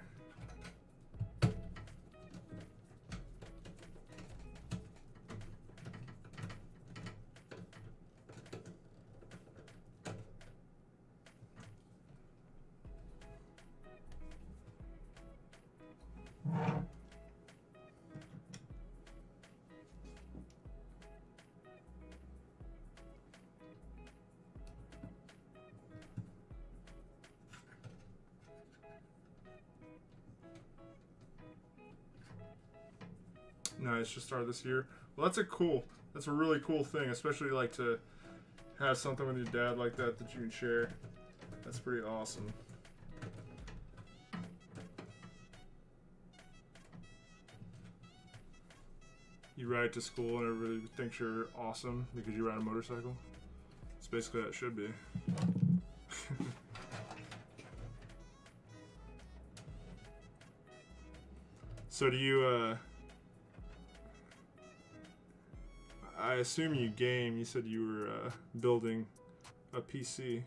Nice, just started this year. Well, that's a really cool thing, especially like to have something with your dad like that you can share. That's pretty awesome. You ride to school and everybody thinks you're awesome because you ride a motorcycle. That's basically how it should be. So do you, I assume you game. You said you were building a PC.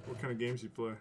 What kind of games do you play?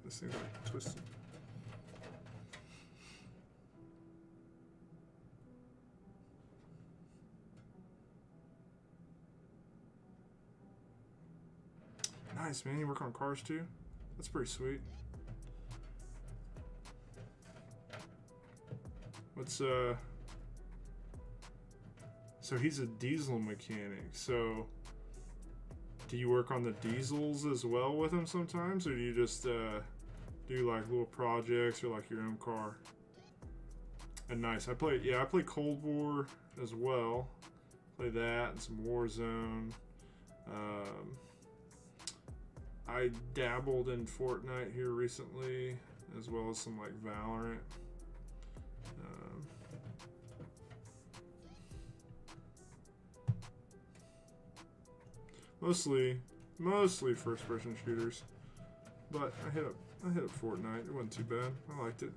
This thing's like twisted. Nice, man. You work on cars too? That's pretty sweet. What's so he's a diesel mechanic. So do you work on the diesels as well with him sometimes, or do you just do like little projects or like your own car? And nice. I play Cold War as well. Play that and some Warzone. I dabbled in Fortnite here recently, as well as some like Valorant. Mostly first-person shooters, but I hit up Fortnite. It wasn't too bad. I liked it.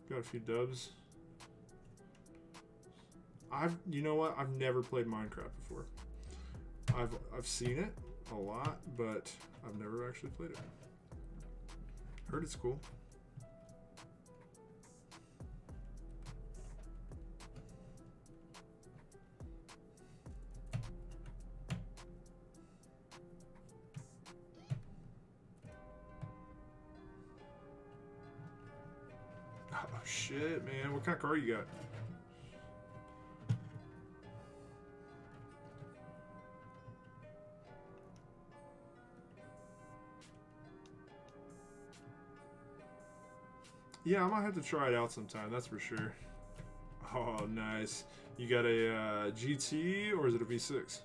Got a few dubs. You know what? I've never played Minecraft before. I've seen it a lot, but I've never actually played it. Heard it's cool. Oh shit, man. What kind of car you got? Yeah, I might have to try it out sometime, that's for sure. Oh, nice. You got a GT, or is it a V6?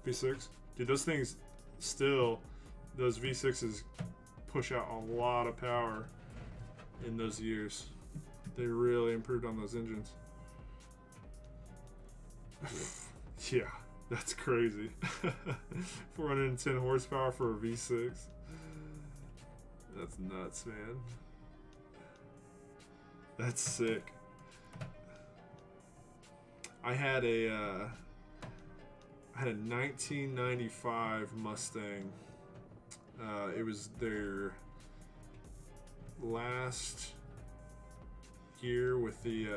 V6? Dude, those things still, those V6s push out a lot of power in those years. They really improved on those engines. Yeah, that's crazy. 410 horsepower for a V6. That's nuts, man. That's sick. I had a 1995 Mustang. It was their last year with the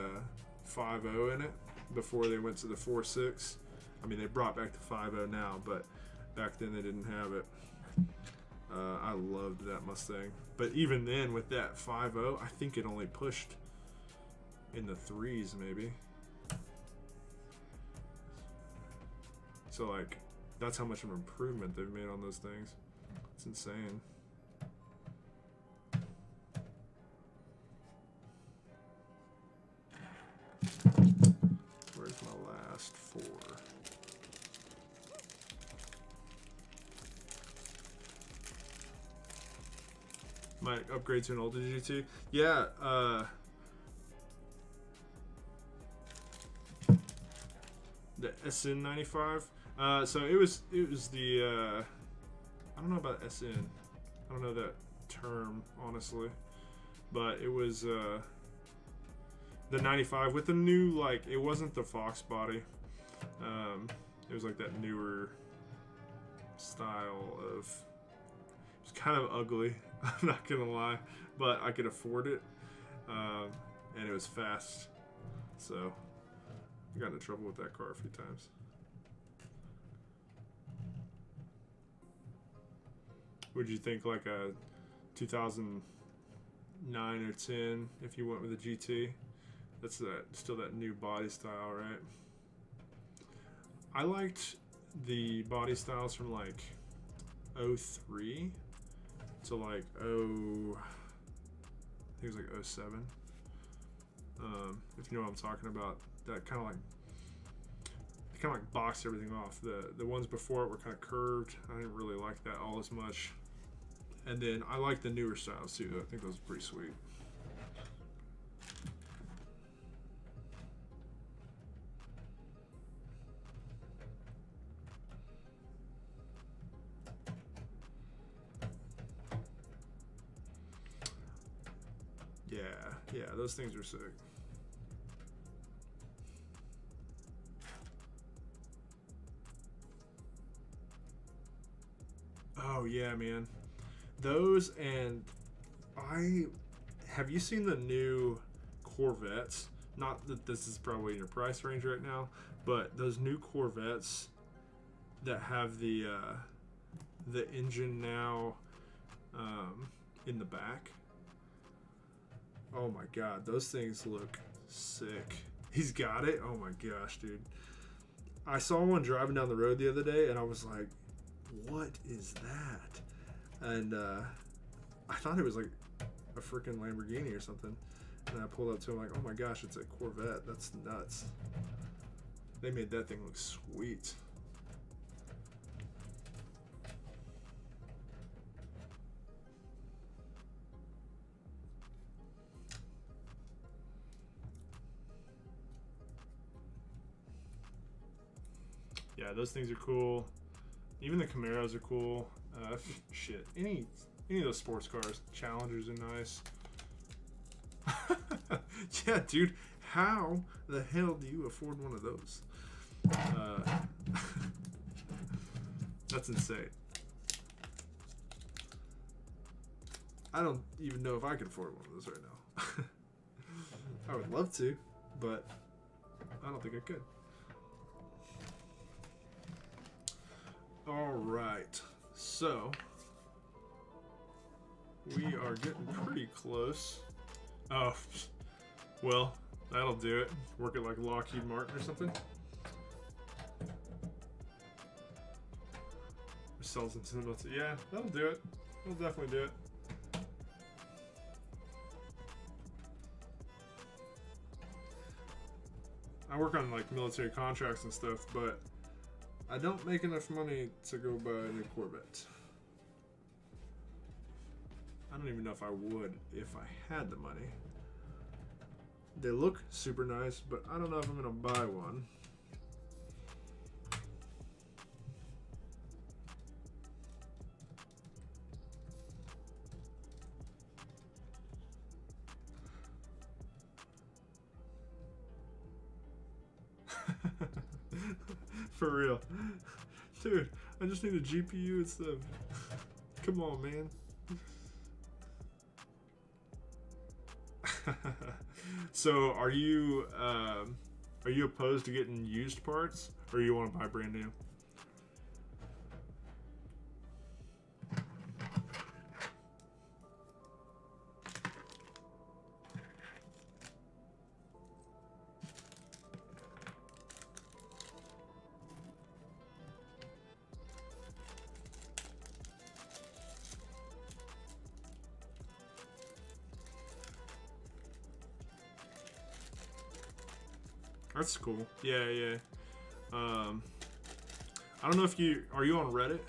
5.0 in it before they went to the 4.6. I mean, they brought back the 5.0 now, but back then they didn't have it. I loved that Mustang. But even then, with that 5.0, I think it only pushed in the 3s, maybe. So, like, that's how much of an improvement they've made on those things. It's insane. Where's my last 4? Might upgrade to an older GT. Yeah, the SN95. So it was the I don't know about SN. I don't know that term, honestly, but it was the 95 with the new, like, it wasn't the Fox body. It was like that newer style of. It's kind of ugly. I'm not gonna lie, but I could afford it, and it was fast, so I got into trouble with that car a few times. Would you think like a 2009 or 10 if you went with a GT? That's still that new body style, right? I liked the body styles from like 03 to like I think it was like 07. If you know what I'm talking about, that kind of like boxed everything off. The ones before it were kind of curved. I didn't really like that all as much. And then I like the newer styles too. I think those are pretty sweet. Yeah, those things are sick. Oh yeah, man. Those and have you seen the new Corvettes? Not that this is probably in your price range right now, but those new Corvettes that have the engine now in the back. Oh my god, those things look sick. He's got it. Oh my gosh, dude. I saw one driving down the road the other day, and I was like, "What is that?" And I thought it was like a freaking Lamborghini or something. And I pulled up to him like, "Oh my gosh, it's a Corvette. That's nuts." They made that thing look sweet. Yeah, those things are cool. Even the Camaros are cool. Shit, any of those sports cars, Challengers are nice. Yeah, dude, how the hell do you afford one of those? That's insane. I don't even know if I could afford one of those right now. I would love to, but I don't think I could. All right, so we are getting pretty close. Oh, well, that'll do it. Work at like Lockheed Martin or something. Sells into the military. Yeah, that'll do it. That'll definitely do it. I work on like military contracts and stuff, but I don't make enough money to go buy a new Corvette. I don't even know if I would if I had the money. They look super nice, but I don't know if I'm gonna buy one. For real. Dude, I just need a GPU and stuff. Come on, man. So, are you opposed to getting used parts, or you want to buy brand new? That's cool. Yeah, yeah. I don't know if are you on Reddit?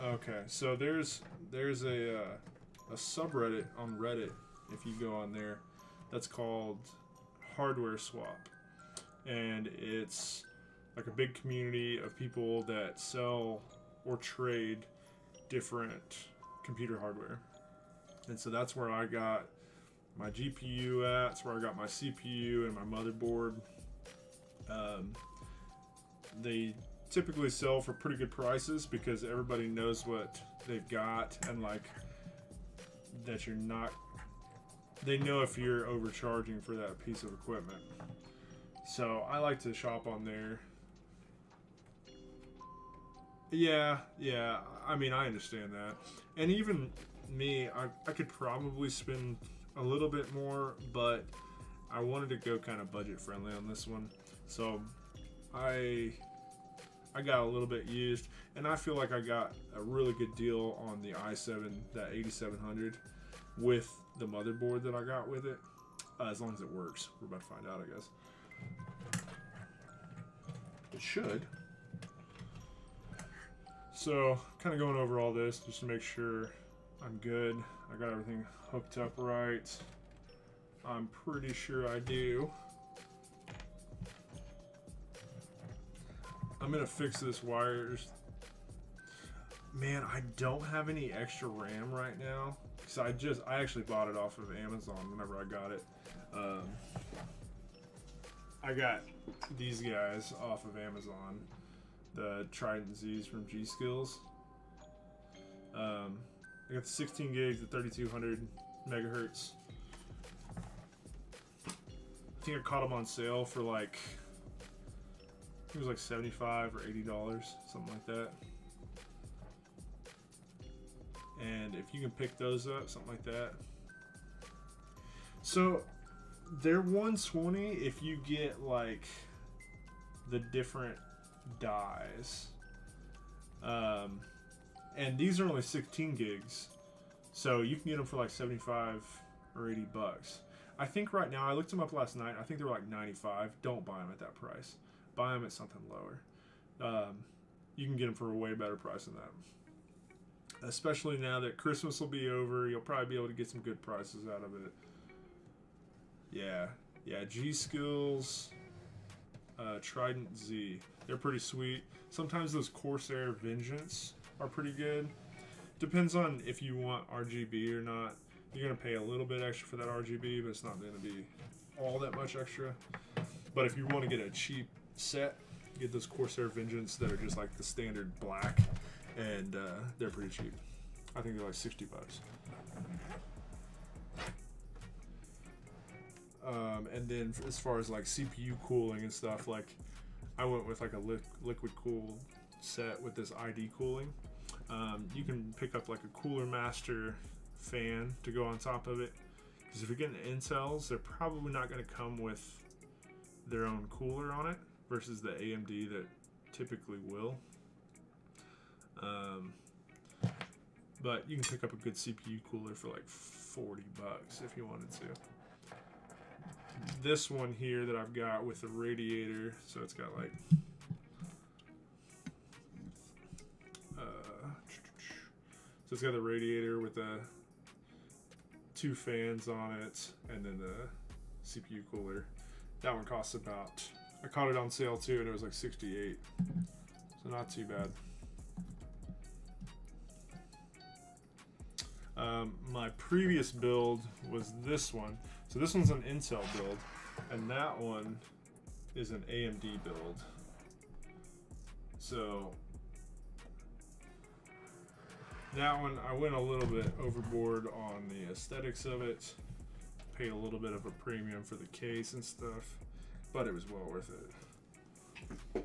Okay, so there's a subreddit on Reddit, if you go on there, that's called Hardware Swap. And it's like a big community of people that sell or trade different computer hardware. And so that's where I got my GPU at. That's where I got my CPU and my motherboard. They typically sell for pretty good prices because everybody knows what they've got, and like that you're not, they know if you're overcharging for that piece of equipment. So I like to shop on there. Yeah, I mean, I understand that. And even me, I could probably spend a little bit more, but I wanted to go kind of budget friendly on this one. So I got a little bit used, and I feel like I got a really good deal on the i7, that 8700, with the motherboard that I got with it. As long as it works. We're about to find out, I guess. It should. So, kind of going over all this just to make sure I'm good. I got everything hooked up right. I'm pretty sure I do. I'm gonna fix this wires. Man, I don't have any extra RAM right now because I actually bought it off of Amazon whenever I got it. I got these guys off of Amazon, the Trident Z's from G Skills. I got the 16 gigs, the 3200 megahertz. I think I caught them on sale for like, I think it was like $75 or $80, something like that. And if you can pick those up, something like that. So they're 120 if you get like the different dies. And these are only 16 gigs. So you can get them for like 75 or 80 bucks. I think right now, I looked them up last night. I think they were like 95. Don't buy them at that price. Buy them at something lower. You can get them for a way better price than that. Especially now that Christmas will be over, you'll probably be able to get some good prices out of it. Yeah, G Skills, Trident Z. They're pretty sweet. Sometimes those Corsair Vengeance are pretty good. Depends on if you want RGB or not. You're going to pay a little bit extra for that RGB, but it's not going to be all that much extra. But if you want to get a cheap set, get those Corsair Vengeance that are just like the standard black, and they're pretty cheap. I think they're like 60 bucks. And then as far as like CPU cooling and stuff, like I went with like a liquid cool set with this ID cooling. You can pick up like a Cooler Master fan to go on top of it, because if you're getting Intels, they're probably not going to come with their own cooler on it versus the AMD that typically will. But you can pick up a good CPU cooler for like 40 bucks if you wanted to. This one here that I've got with the radiator, so it's got like so it's got the radiator with the 2 fans on it, and then the CPU cooler. That one costs about, I caught it on sale too, and it was like 68, so not too bad. My previous build was this one. So this one's an Intel build, and that one is an AMD build. So that one, I went a little bit overboard on the aesthetics of it. Paid a little bit of a premium for the case and stuff, but it was well worth it.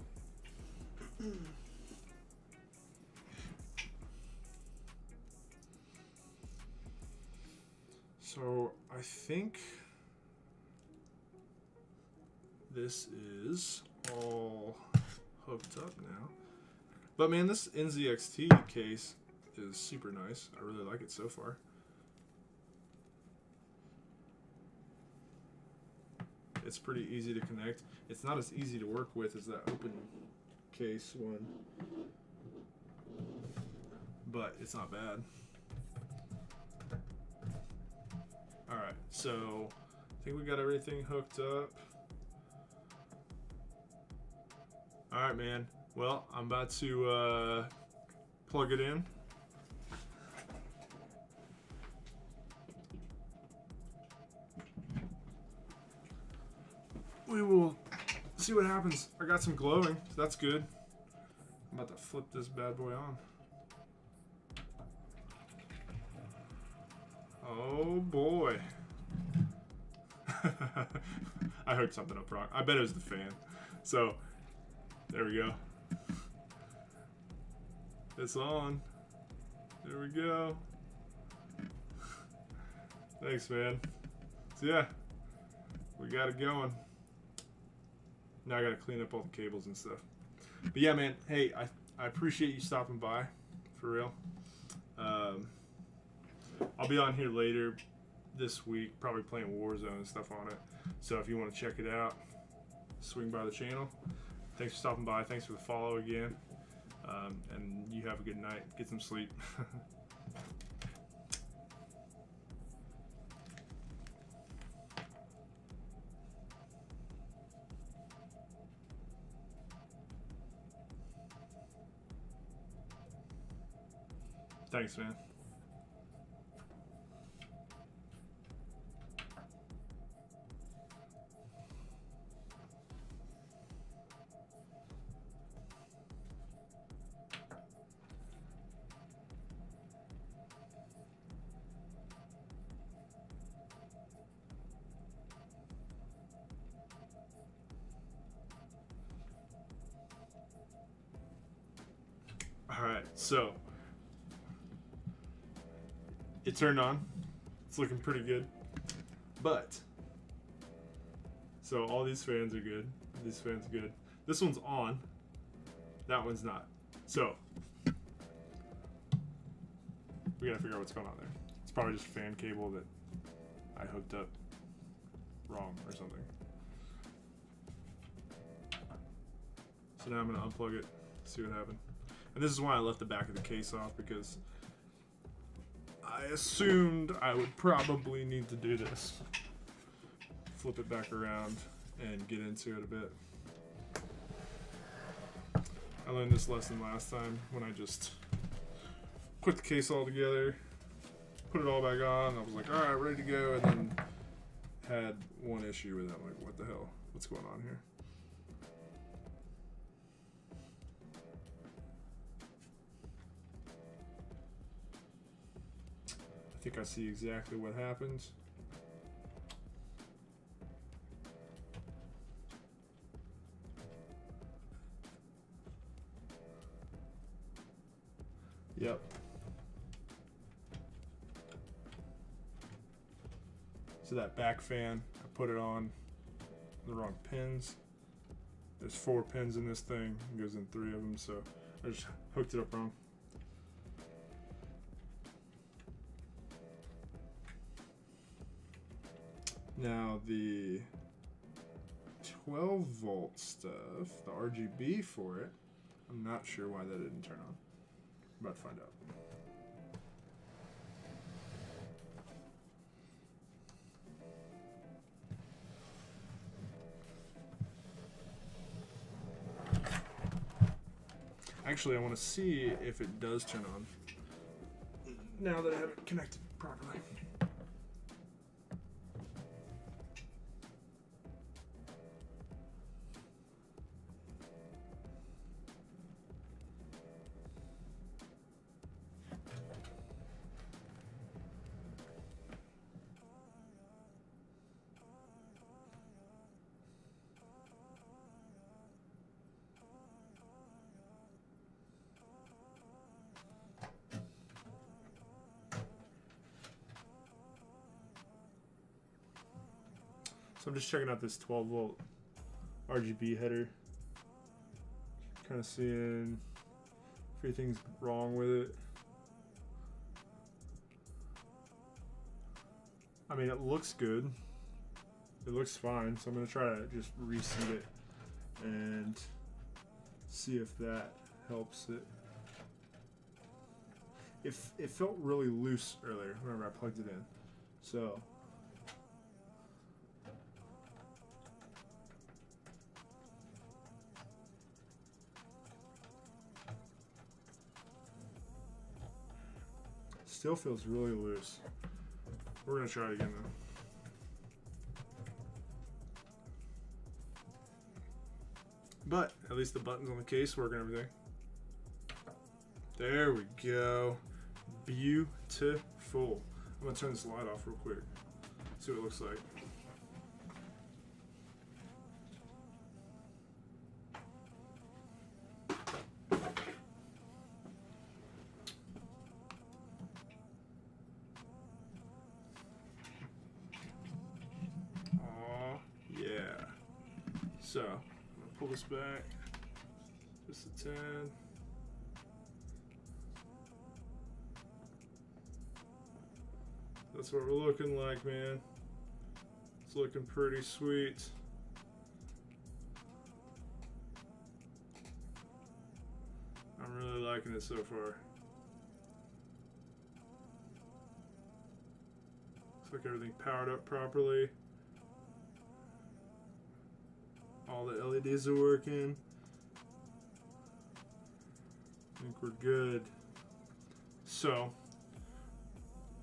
So I think this is all hooked up now. But man, this NZXT case is super nice. I really like it so far. It's pretty easy to connect. It's not as easy to work with as that open case one, but it's not bad. Alright, so I think we got everything hooked up. Alright, man. Well, I'm about to plug it in. We will see what happens. I got some glowing, so that's good. I'm about to flip this bad boy on. Oh boy. I hooked something up wrong. I bet it was the fan. So, there we go. It's on. There we go. Thanks, man. So yeah, we got it going. Now I gotta clean up all the cables and stuff. But yeah, man, hey, I appreciate you stopping by, for real. I'll be on here later this week, probably playing Warzone and stuff on it. So if you want to check it out, swing by the channel. Thanks for stopping by. Thanks for the follow again. And you have a good night. Get some sleep. Thanks, man. Alright, so it turned on. It's looking pretty good. But so all these fans are good. These fans are good. This one's on. That one's not. So we gotta figure out what's going on there. It's probably just a fan cable that I hooked up wrong or something. So now I'm gonna unplug it, see what happened. And this is why I left the back of the case off, because I assumed I would probably need to do this. Flip it back around and get into it a bit. I learned this lesson last time when I just put the case all together, put it all back on. I was like, alright, ready to go, and then had one issue with it. I'm like, what the hell? What's going on here? I think I see exactly what happens. Yep. So that back fan, I put it on the wrong pins. There's 4 pins in this thing. It goes in 3 of them, so I just hooked it up wrong. Now the 12 volt stuff, the RGB for it, I'm not sure why that didn't turn on. I'm about to find out. Actually, I want to see if it does turn on now that I have it connected properly. So I'm just checking out this 12 volt RGB header. Kind of seeing if anything's wrong with it. I mean, it looks good. It looks fine. So I'm going to try to just reseat it and see if that helps it. It felt really loose earlier whenever I plugged it in. So still feels really loose. We're gonna try it again though. But at least the buttons on the case work and everything. There we go. Beautiful. I'm gonna turn this light off real quick. See what it looks like. So, I'm gonna pull this back just a tad. That's what we're looking like, man. It's looking pretty sweet. I'm really liking it so far. Looks like everything powered up properly. All the LEDs are working. I think we're good. So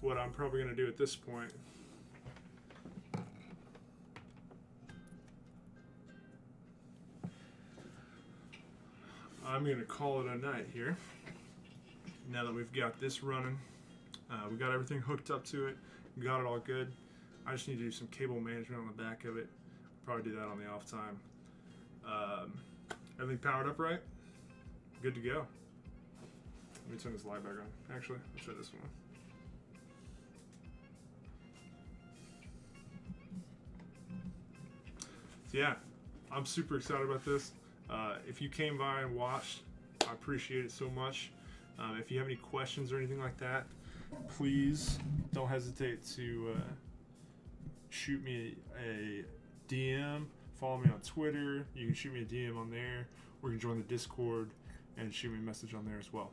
what I'm probably going to do at this point, I'm going to call it a night here. Now that we've got this running, we got everything hooked up to it, we got it all good. I just need to do some cable management on the back of it. Probably do that on the off time. Everything powered up right? Good to go. Let me turn this light back on. Actually, let's try this one. So yeah, I'm super excited about this. If you came by and watched, I appreciate it so much. If you have any questions or anything like that, please don't hesitate to shoot me a DM. Follow me on Twitter. You can shoot me a DM on there, or you can join the Discord and shoot me a message on there as well.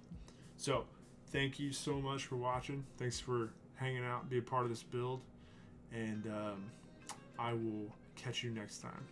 So, thank you so much for watching. Thanks for hanging out, be a part of this build, and I will catch you next time.